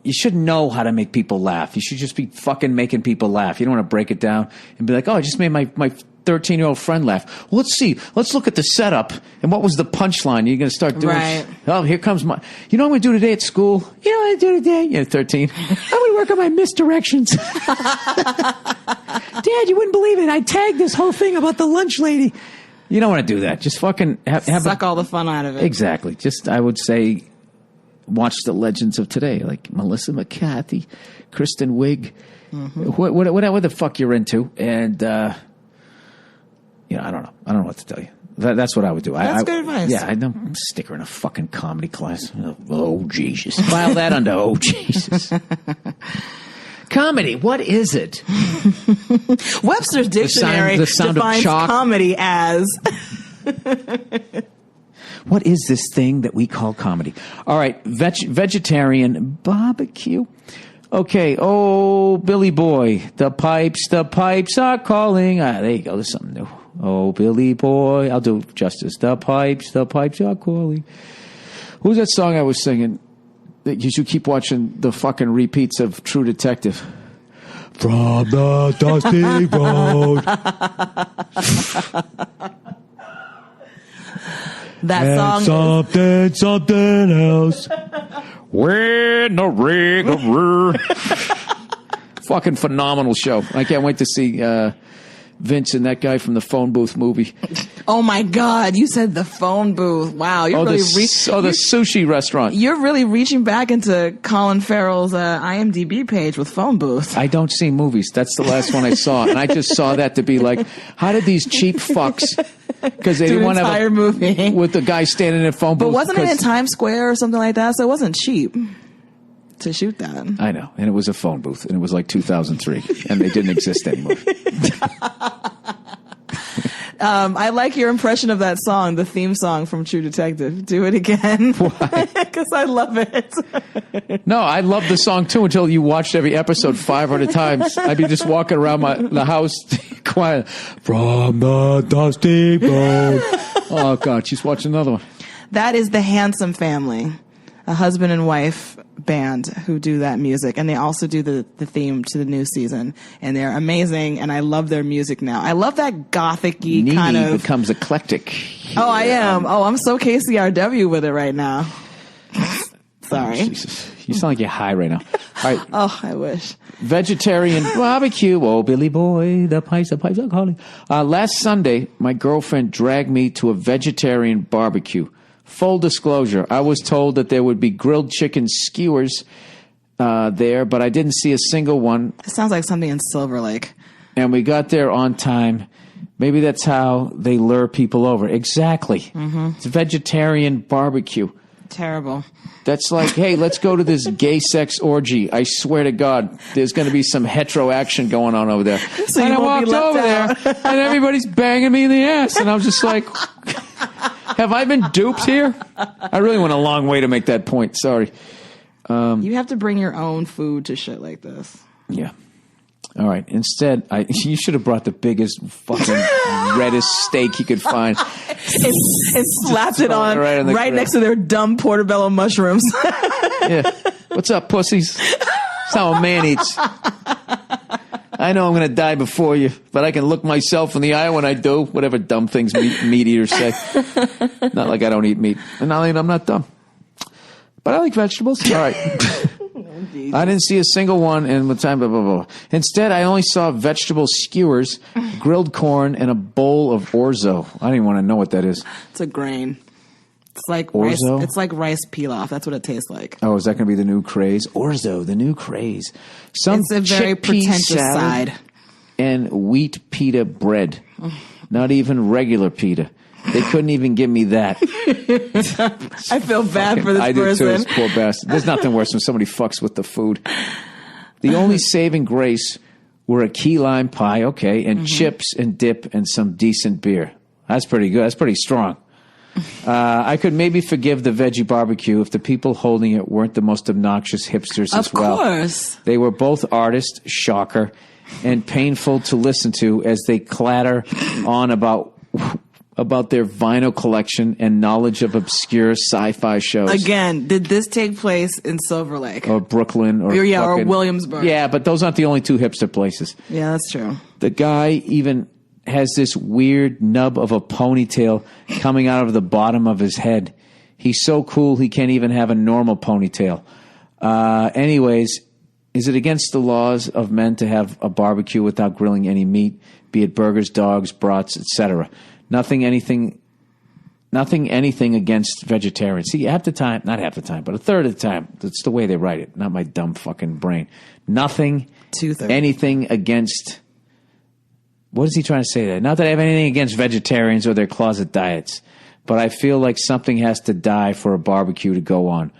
You should know how to make people laugh. You should just be fucking making people laugh. You don't want to break it down and be like, oh, I just made my 13-year-old friend laugh. Well, let's see. Let's look at the setup. And what was the punchline? You're going to start doing... Right. Oh, here comes my... You know what I'm going to do today at school? You know what I'm going to do today? You're 13. I'm going to work on my misdirections. Dad, you wouldn't believe it. I tagged this whole thing about the lunch lady. You don't want to do that. Just fucking... Suck all the fun out of it. Exactly. Just, I would say... Watch the legends of today, like Melissa McCarthy, Kristen Wiig, whatever the fuck you're into, and I don't know. I don't know what to tell you. That's what I would do. That's good advice. Yeah, I don't stick her in a fucking comedy class. Oh Jesus! File that under oh Jesus. Comedy, what is it? Webster's dictionary defines comedy as. What is this thing that we call comedy? All right, vegetarian barbecue. Okay, oh, Billy Boy, the pipes are calling. There you go, there's something new. Oh, Billy Boy, I'll do justice. The pipes are calling. Who's that song I was singing? That you should keep watching the fucking repeats of True Detective. From the dusty road. That and song something else. When the ring of Fucking phenomenal show. I can't wait to see Vince and that guy from the phone booth movie. Oh my God! You said the phone booth. Wow, you're the sushi restaurant. You're really reaching back into Colin Farrell's IMDb page with phone booth. I don't see movies. That's the last one I saw, and I just saw that to be like, how did these cheap fucks? Because they didn't want to have a movie with the guy standing in a phone booth. But wasn't it in Times Square or something like that? So it wasn't cheap to shoot that. I know, and it was a phone booth, and it was like 2003, and they didn't exist anymore. I like your impression of that song, the theme song from True Detective. Do it again. Why? Because I love it. No, I love the song too until you watched every episode 500 times. I'd be just walking around the house quiet. From the dusty road. Oh, God, she's watching another one. That is the Handsome Family, a husband and wife band who do that music, and they also do the theme to the new season, and they're amazing, and I love their music now. I love that gothic-y kind of... Needy becomes eclectic. Oh, I am. Oh, I'm so KCRW with it right now. Sorry. Oh, Jesus. You sound like you're high right now. All right. Oh, I wish. Vegetarian barbecue. Oh, Billy boy, the pipes are calling. Last Sunday, my girlfriend dragged me to a vegetarian barbecue. Full disclosure, I was told that there would be grilled chicken skewers there, but I didn't see a single one. It sounds like something in Silver Lake. And we got there on time. Maybe that's how they lure people over. Exactly. Mm-hmm. It's a vegetarian barbecue. Terrible. That's like, hey, let's go to this gay sex orgy. I swear to God, there's going to be some hetero action going on over there. So and I walked over there, and everybody's banging me in the ass. And I was just like... Have I been duped here? I really went a long way to make that point. Sorry. You have to bring your own food to shit like this. Yeah. All right. Instead, you should have brought the biggest fucking reddest steak you could find. and slapped it on right next to their dumb portobello mushrooms. Yeah. What's up, pussies? That's how a man eats. I know I'm going to die before you, but I can look myself in the eye when I do, whatever dumb things meat eaters say. Not like I don't eat meat. And not like I'm not dumb. But I like vegetables. All right. I didn't see a single one in the time, blah, blah, blah. Instead, I only saw vegetable skewers, grilled corn, and a bowl of orzo. I don't even want to know what that is. It's a grain. It's like orzo? Rice. It's like rice pilaf. That's what it tastes like. Oh, is that going to be the new craze? Orzo, the new craze. It's a very pretentious side. And wheat pita bread. Not even regular pita. They couldn't even give me that. I feel bad for this person. I do too, this poor bastard. There's nothing worse when somebody fucks with the food. The only saving grace were a key lime pie, okay, and chips and dip and some decent beer. That's pretty good. That's pretty strong. I could maybe forgive the veggie barbecue if the people holding it weren't the most obnoxious hipsters as well. Of course. They were both artists, shocker, and painful to listen to as they clatter on about their vinyl collection and knowledge of obscure sci-fi shows. Again, did this take place in Silver Lake? Or Brooklyn? Or Williamsburg. Yeah, but those aren't the only two hipster places. Yeah, that's true. The guy even has this weird nub of a ponytail coming out of the bottom of his head. He's so cool he can't even have a normal ponytail. Anyways, is it against the laws of men to have a barbecue without grilling any meat, be it burgers, dogs, brats, etc.? Nothing anything against vegetarians. See, half the time, not half the time, but a third of the time, that's the way they write it, not my dumb fucking brain. Nothing, anything against... What is he trying to say there? Not that I have anything against vegetarians or their closet diets, but I feel like something has to die for a barbecue to go on.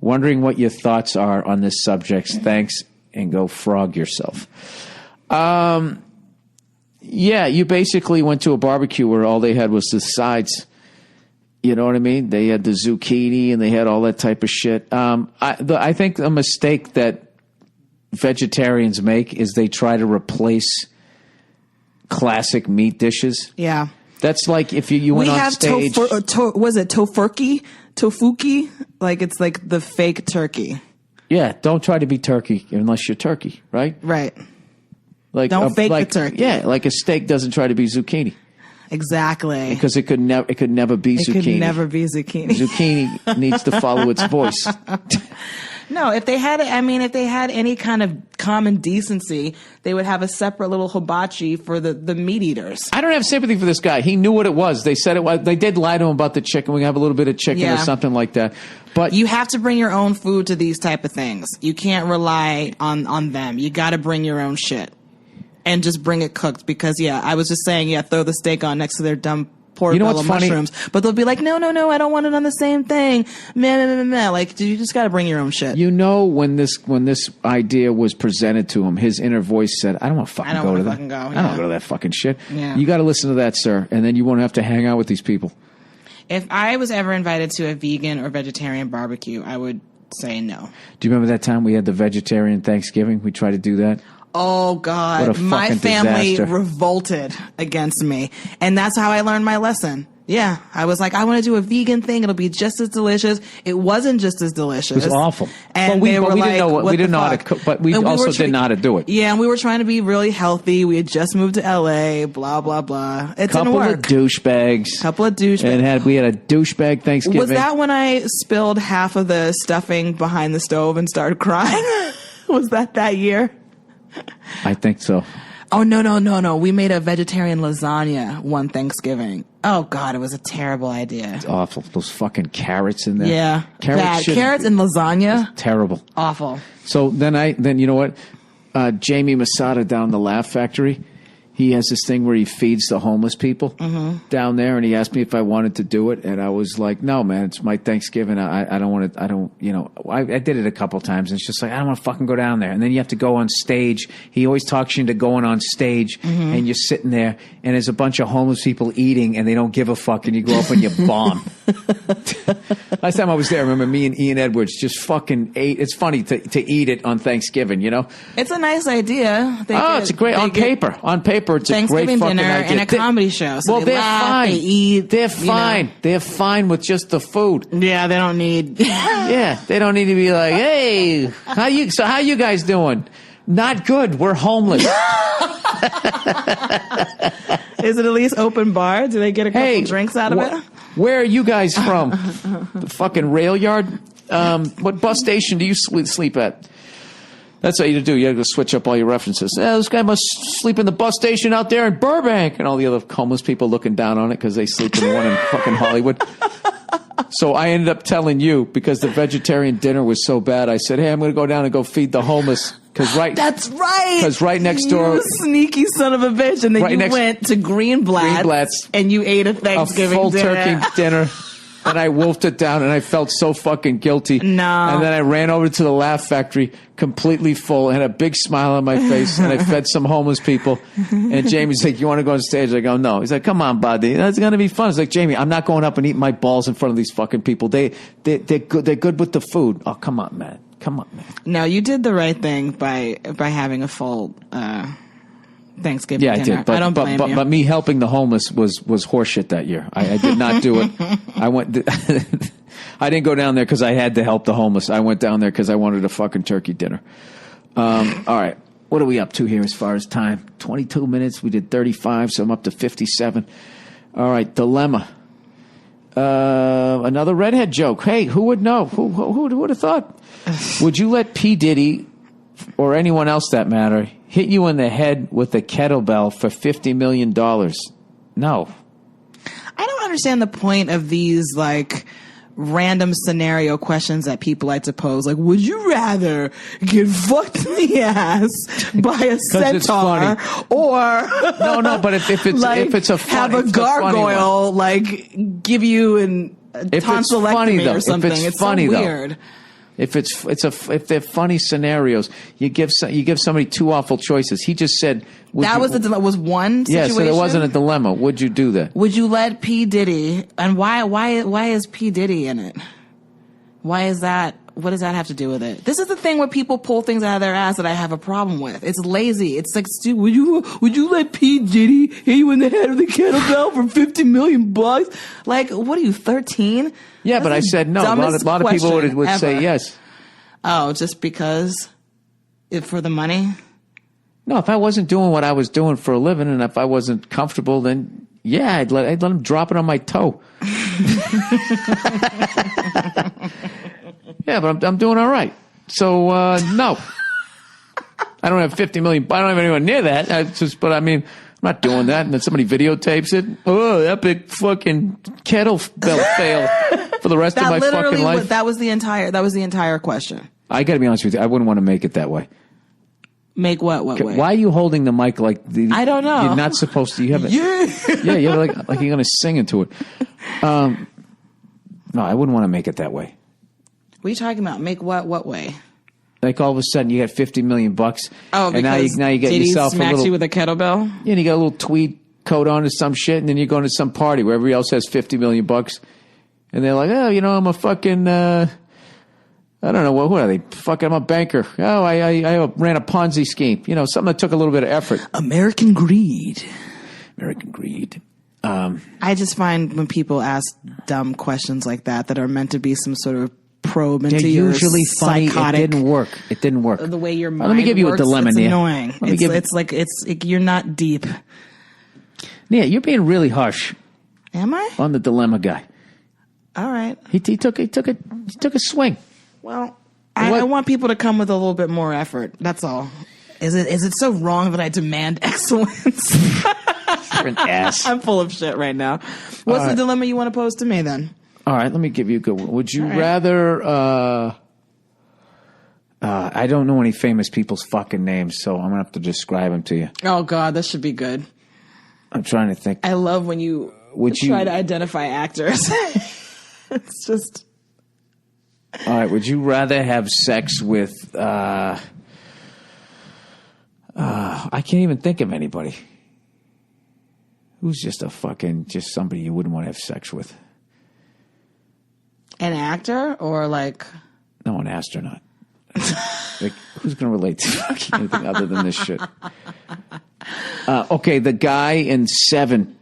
Wondering what your thoughts are on this subject. Thanks, and go frog yourself. Yeah, you basically went to a barbecue where all they had was the sides. You know what I mean? They had the zucchini and they had all that type of shit. I think a mistake that vegetarians make is they try to replace classic meat dishes. Yeah. That's like if you went on stage. Was it tofurkey? Tofuki? Like it's like the fake turkey. Yeah, don't try to be turkey unless you're turkey, right? Right. Like don't fake the turkey. Yeah, like a steak doesn't try to be zucchini. Exactly. Because it could never be zucchini. It could never be zucchini. Zucchini needs to follow its voice. No, if they had any kind of common decency, they would have a separate little hibachi for the meat eaters. I don't have sympathy for this guy. He knew what it was. They said it was. They did lie to him about the chicken. We have a little bit of chicken or something like that. But you have to bring your own food to these type of things. You can't rely on them. You got to bring your own shit and just bring it cooked because, I was just saying, throw the steak on next to their dumb portobello mushrooms. But they'll be like, no, I don't want it on the same thing. Meh. Like, you just got to bring your own shit. You know, when this idea was presented to him, his inner voice said, I don't want to fucking go to that. I don't want to go to that fucking shit. Yeah. You got to listen to that, sir, and then you won't have to hang out with these people. If I was ever invited to a vegan or vegetarian barbecue, I would say no. Do you remember that time we had the vegetarian Thanksgiving? We tried to do that. Oh, God. My family revolted against me. And that's how I learned my lesson. Yeah. I was like, I want to do a vegan thing. It'll be just as delicious. It wasn't just as delicious. It was awful. And we didn't know we didn't know how to cook, but we also didn't know how to do it. Yeah, and we were trying to be really healthy. We had just moved to LA, blah, blah, blah. It didn't work. Couple of douchebags. And we had a douchebag Thanksgiving. Was that when I spilled half of the stuffing behind the stove and started crying? Was that year? I think so. Oh, no. We made a vegetarian lasagna one Thanksgiving. Oh, God, it was a terrible idea. It's awful. Those fucking carrots in there. Yeah. Carrots in lasagna? Terrible. Awful. So then you know what? Jamie Masada down the Laugh Factory, he has this thing where he feeds the homeless people down there, and he asked me if I wanted to do it, and I was like, no, man, it's my Thanksgiving. I don't want to, I did it a couple times, and it's just like, I don't want to fucking go down there. And then you have to go on stage. He always talks you into going on stage, and you're sitting there, and there's a bunch of homeless people eating, and they don't give a fuck, and you go up and you bomb. Last time I was there, I remember me and Ian Edwards just fucking ate. It's funny to eat it on Thanksgiving, you know? It's a nice idea. It's a great, on paper, it's Thanksgiving a great fucking dinner idea. and a comedy show. So they're fine. They eat. They're fine. They're fine with just the food. Yeah, they don't need. They don't need to be like, hey, how you guys doing? Not good. We're homeless. Is it at least open bar? Do they get a couple drinks out of it? Where are you guys from? The fucking rail yard? What bus station do you sleep at? That's what you do. You have to switch up all your references. This guy must sleep in the bus station out there in Burbank. And all the other homeless people looking down on it because they sleep in the one in fucking Hollywood. So I ended up telling you, because the vegetarian dinner was so bad, I said, hey, I'm going to go down and go feed the homeless. That's right. Because right next door. You sneaky son of a bitch. And then went to Greenblatt's and you ate a Thanksgiving full turkey dinner. And I wolfed it down, and I felt so fucking guilty. No. And then I ran over to the Laugh Factory, completely full, and had a big smile on my face, and I fed some homeless people. And Jamie's like, you want to go on stage? I go, no. He's like, come on, buddy. That's going to be fun. It's like, Jamie, I'm not going up and eating my balls in front of these fucking people. They're good. They're good with the food. Oh, come on, man. No, you did the right thing by having a full Thanksgiving dinner. I did. I don't blame you. But me helping the homeless was horseshit that year. I did not do it. I didn't go down there because I had to help the homeless. I went down there because I wanted a fucking turkey dinner. All right. What are we up to here as far as time? 22 minutes. We did 35, so I'm up to 57. All right. Dilemma. Another redhead joke. Hey, who would know? Who would have thought? Would you let P. Diddy, or anyone else that matter, hit you in the head with a kettlebell for $50 million? No. I don't understand the point of these, like, random scenario questions that people like to pose. Like, would you rather get fucked in the ass by a centaur or no, but if it's a have a gargoyle like give you a tonsillectomy or something? It's funny, so weird. Though. If they're funny scenarios, you give somebody two awful choices. He just said was one situation. Yeah, so there wasn't a dilemma. Would you do that? Would you let P. Diddy? And why is P. Diddy in it? Why is that? What does that have to do with it? This is the thing where people pull things out of their ass that I have a problem with. It's lazy. It's like, would you let P. Diddy hit you in the head with a kettlebell for $50 million? Like, what are you, 13? Yeah, but I said no. A lot of people would say yes. Oh, just because? For the money? No, if I wasn't doing what I was doing for a living, and if I wasn't comfortable, then yeah, I'd let him drop it on my toe. Yeah, but I'm doing all right. So no, I don't have 50 million. I don't have anyone near that. But I mean, I'm not doing that. And then somebody videotapes it. Oh, epic fucking kettlebell fail for the rest of my fucking life. That was the entire question. I got to be honest with you. I wouldn't want to make it that way. Make what way? Why are you holding the mic like I don't know. You're not supposed to. You have it. Yeah, you're like you're going to sing into it. No, I wouldn't want to make it that way. What are you talking about? Make what way? Like all of a sudden you got $50 million. Oh, and now you get yourself a little. You with a kettlebell. Yeah, and you got a little tweed coat on or some shit, and then you're going to some party where everybody else has $50 million, and they're like, oh, I'm a fucking. I don't know what are they? Fucking, I'm a banker. Oh, I ran a Ponzi scheme. Something that took a little bit of effort. American greed. I just find when people ask dumb questions like that are meant to be some sort of probe into your usually funny. Psychotic. It didn't work. The way your mind let me give you works, a dilemma, it's Nia. Annoying. You're not deep. Nia, you're being really harsh. Am I? On the dilemma guy. All right. He took a swing. Well, I want people to come with a little bit more effort. That's all. Is it so wrong that I demand excellence? You're an ass. I'm full of shit right now. What's the dilemma you want to pose to me then? All right, let me give you a good one. Would you rather... I don't know any famous people's fucking names, so I'm going to have to describe them to you. Oh, God, this should be good. I'm trying to think. I love when you try to identify actors. It's just... All right, would you rather have sex with... I can't even think of anybody. Who's just somebody you wouldn't want to have sex with? An actor or like... No, an astronaut. Like, who's going to relate to fucking anything other than this shit? Okay, the guy in Seven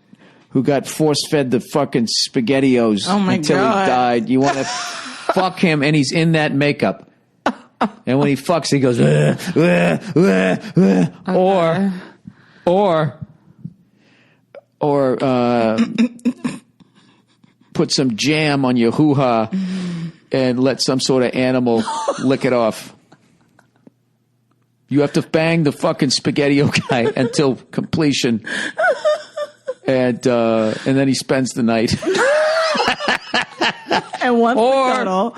who got force-fed the fucking SpaghettiOs until he died. You want to fuck him, and he's in that makeup. And when he fucks, he goes... Or put some jam on your hoo-ha and let some sort of animal lick it off. You have to bang the fucking SpaghettiO guy until completion. And then he spends the night. And once or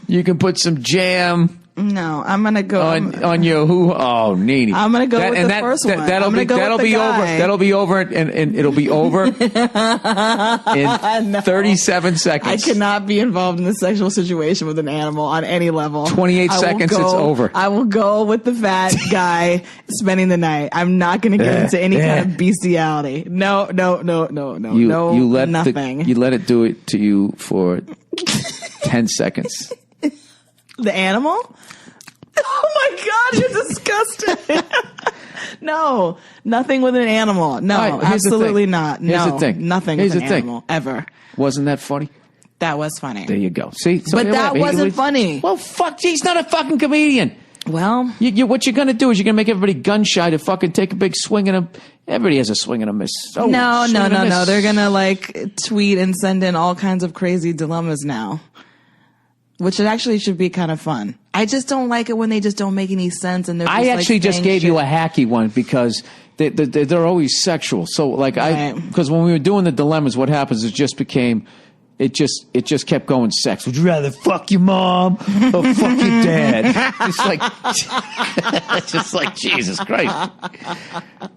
you can put some jam... No, I'm gonna go on your who. Oh, Nene. I'm gonna go with the first one. That'll be over. That'll be over, and it'll be over in 37 seconds. I cannot be involved in a sexual situation with an animal on any level. 28 seconds, it's over. I will go with the fat guy spending the night. I'm not gonna get into any kind of bestiality. No. You let nothing. You let it do it to you for 10 seconds. The animal? Oh my God, you're disgusting. No, nothing with an animal. No, right, absolutely not. No, here's the thing. Nothing with an animal ever. Wasn't that funny? That was funny. There you go. See, so but that wasn't funny. Well, fuck, he's not a fucking comedian. Well, what you're gonna do is you're gonna make everybody gun shy to fucking take a big swing and everybody has a swing and a miss. Oh, no. They're gonna like tweet and send in all kinds of crazy dilemmas now. Which it actually should be kind of fun. I just don't like it when they just don't make any sense. And I actually just gave you a hacky one because they're always sexual. So because when we were doing the dilemmas, what happens is it just kept going sex. Would you rather fuck your mom or fuck your dad? It's just like Jesus Christ.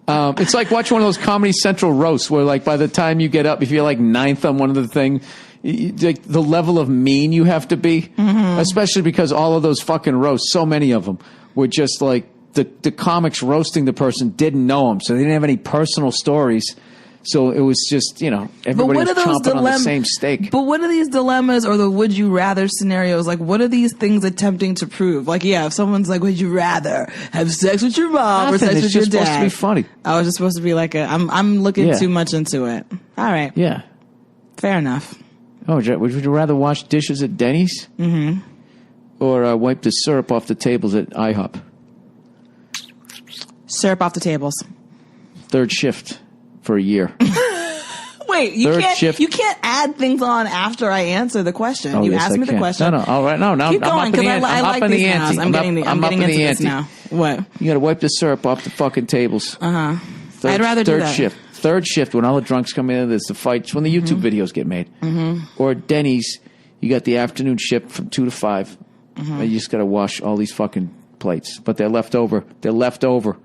It's like watch one of those Comedy Central roasts where like by the time you get up, if you're like ninth on one of the things. Like the level of mean you have to be, especially because all of those fucking roasts, so many of them were just like the comics roasting the person didn't know him, so they didn't have any personal stories. So it was just, everybody was chomping on the same steak. But what are these dilemmas or the would you rather scenarios? Like, what are these things attempting to prove? Like, yeah, if someone's like, would you rather have sex with your mom or sex with your dad? It's just supposed to be funny. I was just supposed to be like I'm looking too much into it. All right. Yeah. Fair enough. Oh, would you rather wash dishes at Denny's? Mm-hmm. Or wipe the syrup off the tables at IHOP? Syrup off the tables. Third shift for a year. Wait, point. You can't add things on after I answer the question. Oh, you yes, asked me the question. No. All right. No. Keep going, because I like these now. I'm getting into this now. What? You got to wipe the syrup off the fucking tables. I'd rather do that. Third shift, when all the drunks come in, there's the fights, when the YouTube videos get made. Or Denny's, you got the afternoon shift from 2 to 5. You just got to wash all these fucking plates. But they're left over. They're left over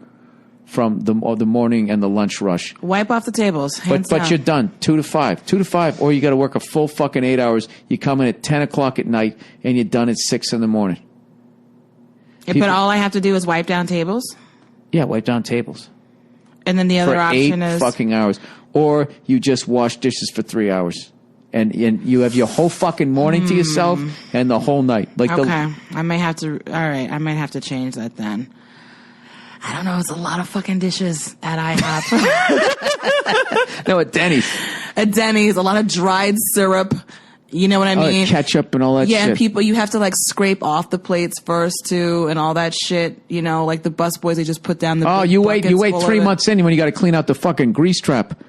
from the morning and the lunch rush. Wipe off the tables. But you're done. 2 to 5. 2 to 5. Or you got to work a full fucking 8 hours. You come in at 10 o'clock at night and you're done at 6 in the morning. But all I have to do is wipe down tables? Yeah, wipe down tables. And then the other option is 8 fucking hours. Or you just wash dishes for 3 hours. And you have your whole fucking morning to yourself and the whole night. Okay. I might have to change that then. I don't know. It's a lot of fucking dishes at IHOP. No, at Denny's. At Denny's, a lot of dried syrup. You know what I mean? Ketchup and all that shit. Yeah, people, you have to like scrape off the plates first too, and all that shit. You know, like the busboys, they just put down the. You wait 3 months in when you got to clean out the fucking grease trap.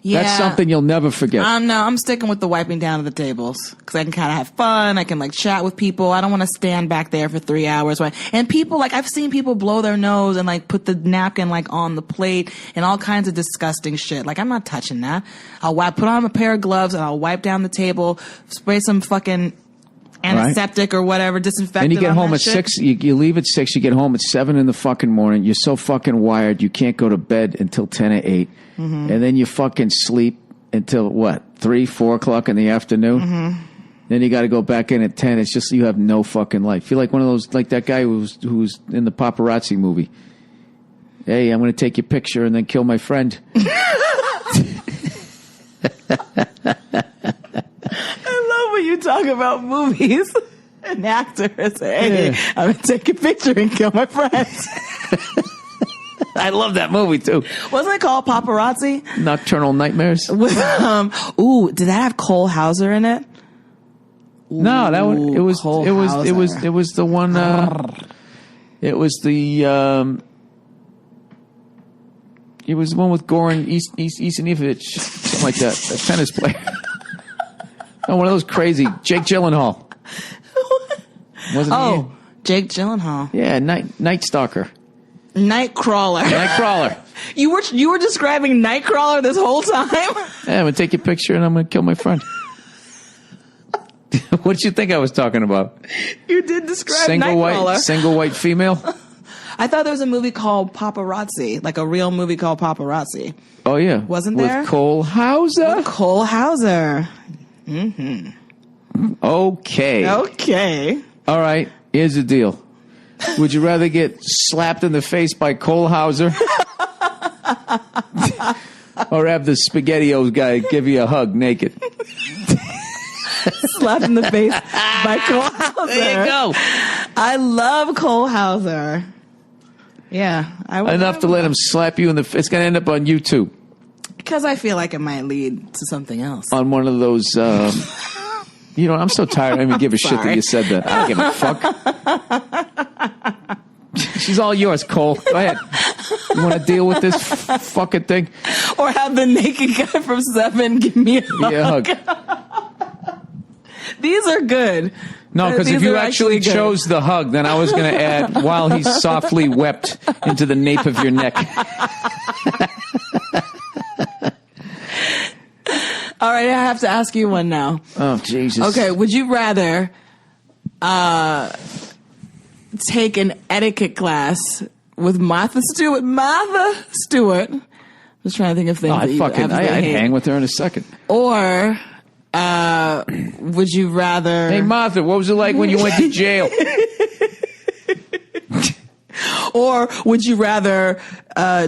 Yeah. That's something you'll never forget. No, I'm sticking with the wiping down of the tables because I can kind of have fun. I can like chat with people. I don't want to stand back there for 3 hours. And people, like I've seen people blow their nose and like put the napkin like on the plate and all kinds of disgusting shit. Like I'm not touching that. I'll put on a pair of gloves and I'll wipe down the table, spray some fucking antiseptic or whatever, disinfectant. And you get home at shit. 6. You leave at 6. You get home at 7 in the fucking morning. You're so fucking wired. You can't go to bed until 10 or 8. And then you fucking sleep until what? 3, 4 o'clock in the afternoon. Then you got to go back in at 10. It's just you have no fucking life. You're like one of those, like that guy who's in the paparazzi movie. Hey, I'm going to take your picture and then kill my friend. When you talk about movies and actors, hey, I'm going to take a picture and kill my friends. I love that movie too. Wasn't it called Paparazzi? Nocturnal Nightmares. Did that have Cole Hauser in it? No, that one. It was the one. It was the. It was the one with Goran Ivanovic, something like that. A tennis player. Oh, one of those crazy Jake Gyllenhaal. Wasn't he? Jake Gyllenhaal. Yeah, Night Stalker. Nightcrawler. Nightcrawler. You were describing Nightcrawler this whole time? Yeah, I'm going to take your picture and I'm going to kill my friend. What did you think I was talking about? You did describe Nightcrawler. Single white female? I thought there was a movie called Paparazzi, like a real movie called Paparazzi. Oh, yeah. Wasn't there? With Cole Hauser. Okay. All right. Here's the deal. Would you rather get slapped in the face by Cole Hauser or have the SpaghettiOs guy give you a hug naked? Slapped in the face by Cole Hauser. There you go. I love Cole Hauser. Yeah. Enough to let him slap you in the face. It's going to end up on YouTube. Because I feel like it might lead to something else. On one of those... You know, I'm so tired. I don't even give a shit that you said that. I don't give a fuck. She's all yours, Cole. Go ahead. You want to deal with this fucking thing? Or have the naked guy from 7 give me a hug. Yeah, hug. These are good. No, because if you actually chose the hug, then I was going to add, while he softly wept into the nape of your neck. All right, I have to ask you one now. Oh, Jesus. Okay, would you rather take an etiquette class with Martha Stewart? Just trying to think of things that you I'd hang with her in a second. Or would you rather... Hey, Martha, what was it like when you went to jail? Or would you rather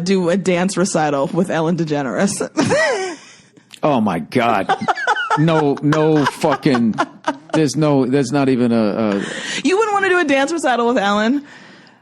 do a dance recital with Ellen DeGeneres? Oh my God. No fucking, there's not even a. You wouldn't want to do a dance recital with Ellen?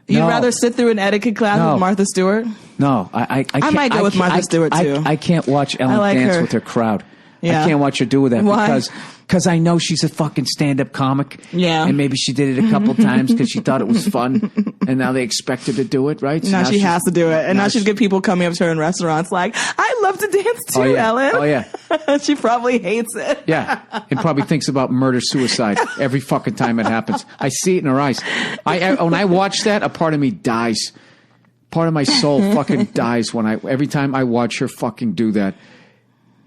You'd rather sit through an etiquette class with Martha Stewart? No, I can't. I might go with Martha Stewart too. I can't watch Ellen dance with her crowd. Yeah. I can't watch her do that. Why? Because Because I know she's a fucking stand-up comic. Yeah. And maybe she did it a couple times because she thought it was fun. And now they expect her to do it, right? So now she has to do it. And now she's get people coming up to her in restaurants like, I love to dance too, Ellen. Oh, yeah. She probably hates it. Yeah. And probably thinks about murder-suicide every fucking time it happens. I see it in her eyes. When I watch that, a part of me dies. Part of my soul fucking dies every time I watch her fucking do that.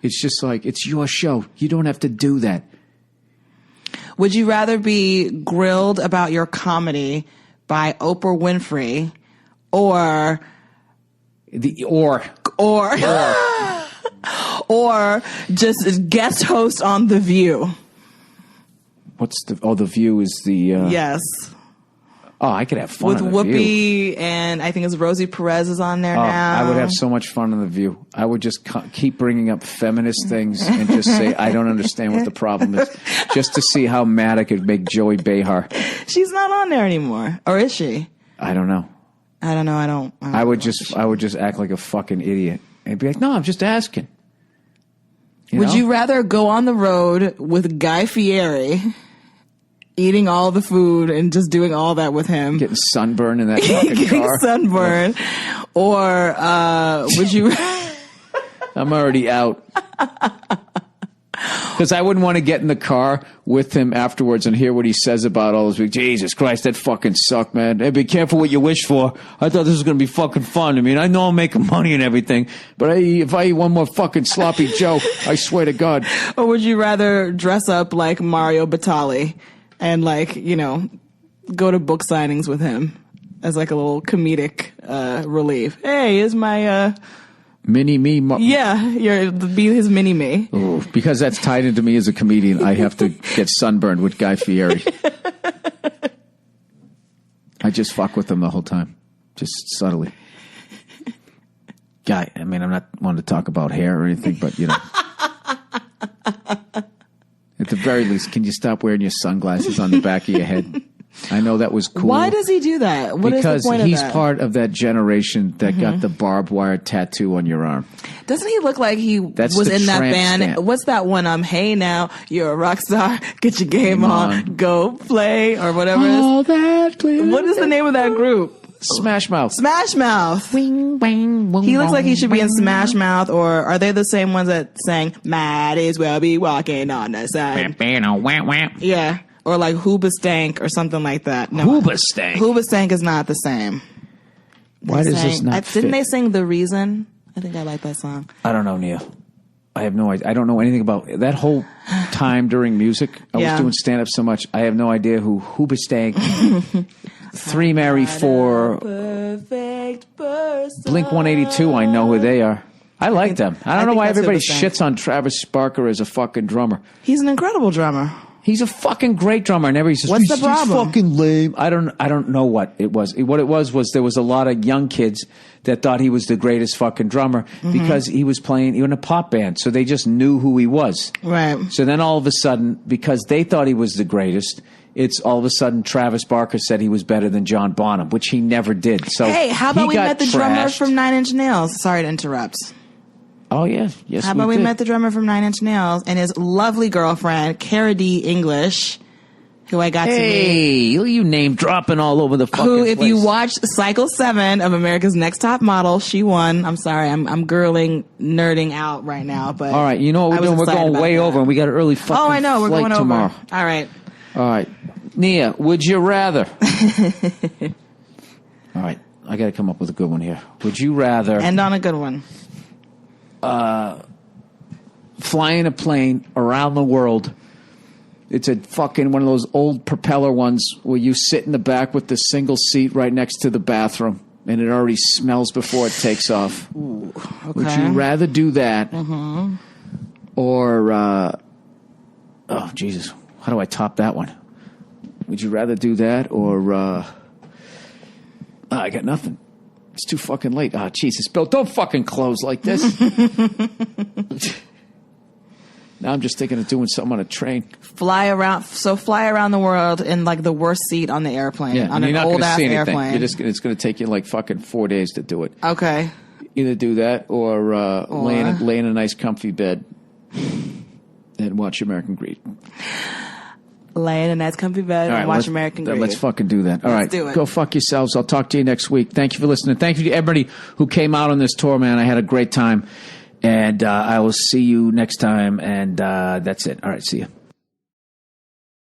It's just like, it's your show. You don't have to do that. Would you rather be grilled about your comedy by Oprah Winfrey or just guest host on The View? The View is the... Yes. Oh, I could have fun with on The Whoopi, View. And I think it's Rosie Perez is on there now. I would have so much fun on The View. I would just keep bringing up feminist things and just say, I don't understand what the problem is. Just to see how mad I could make Joey Behar. She's not on there anymore. Or is she? I don't know. I would just act like a fucking idiot. And be like, no, I'm just asking. Would you rather go on the road with Guy Fieri, eating all the food and just doing all that with him, getting sunburned in that fucking car, sunburned, or would you? I'm already out because I wouldn't want to get in the car with him afterwards and hear what he says about all those. Jesus Christ, that fucking sucked, man. Hey, be careful what you wish for. I thought this was gonna be fucking fun. I mean, I know I'm making money and everything, but if I eat one more fucking sloppy Joe, I swear to God. Or would you rather dress up like Mario Batali? And go to book signings with him as like a little comedic relief. Hey, here's my mini me. Be his mini me. Ooh, because that's tied into me as a comedian. I have to get sunburned with Guy Fieri. I just fuck with him the whole time, just subtly. Guy, I mean, I'm not wanting to talk about hair or anything, but At the very least, can you stop wearing your sunglasses on the back of your head? I know that was cool. Why does he do that? What is the point of that? Because he's part of that generation that got the barbed wire tattoo on your arm. Doesn't he look like he was in that band? Stamp. What's that one? Hey now, you're a rock star. Get your game on. Go play or whatever it is. What is the name of that group? Smash Mouth. Smash Mouth. Wing, wing, wing, he looks like he should be in Smash Mouth, or are they the same ones that sang "Might as well be walking on the sun"? Yeah, or like Hoobastank or something like that. No, Hoobastank. Hoobastank is not the same. Why does this not fit? Didn't they sing "The Reason"? I think I like that song. I don't know, Nia. I have no idea. I don't know anything about that whole time during music. I was doing stand up so much. I have no idea who Hoobastank. 3 Mary 4 Blink 182. I know who they are. I like them. I don't know why everybody shits on Travis Barker as a fucking drummer. He's an incredible drummer. He's a fucking great drummer, and everybody says, "What's the problem?" He's fucking lame. I don't know what it was. What it was there was a lot of young kids that thought he was the greatest fucking drummer because he was playing in a pop band, so they just knew who he was. Right. So then all of a sudden, because they thought he was the greatest, it's all of a sudden Travis Barker said he was better than John Bonham, which he never did. So hey, how about we met the drummer from Nine Inch Nails? Sorry to interrupt. Oh, yeah. Yes, how about we met the drummer from Nine Inch Nails and his lovely girlfriend, Cara D. English, who I got to meet. Hey, you name dropping all over the fucking place. Who, if you watched Cycle 7 of America's Next Top Model, she won. I'm sorry, I'm nerding out right now. But all right, you know what we're doing? We're going way over, and we got an early fucking I know. We're going tomorrow. Over. All right. All right. Nia, would you rather? All right, I got to come up with a good one here. Would you rather... End on a good one. Fly in a plane around the world. It's a fucking one of those old propeller ones where you sit in the back with the single seat right next to the bathroom, and it already smells before it takes off. Ooh, okay. Would you rather do that, or oh Jesus, how do I top that one? Would you rather do that, or I got nothing. It's too fucking late. Oh, Jesus, Bill, don't fucking close like this. Now I'm just thinking of doing something on a train. Fly around the world in like the worst seat on the airplane. Yeah, on an old ass airplane. It's going to take you like fucking 4 days to do it. Okay. Either do that or lay in a nice comfy bed. and watch American Greed. Lay in a nice comfy bed and watch American Greed. Let's fucking do that. All right. do it. Go fuck yourselves. I'll talk to you next week. Thank you for listening. Thank you to everybody who came out on this tour, man. I had a great time. And I will see you next time. And that's it. All right. See you.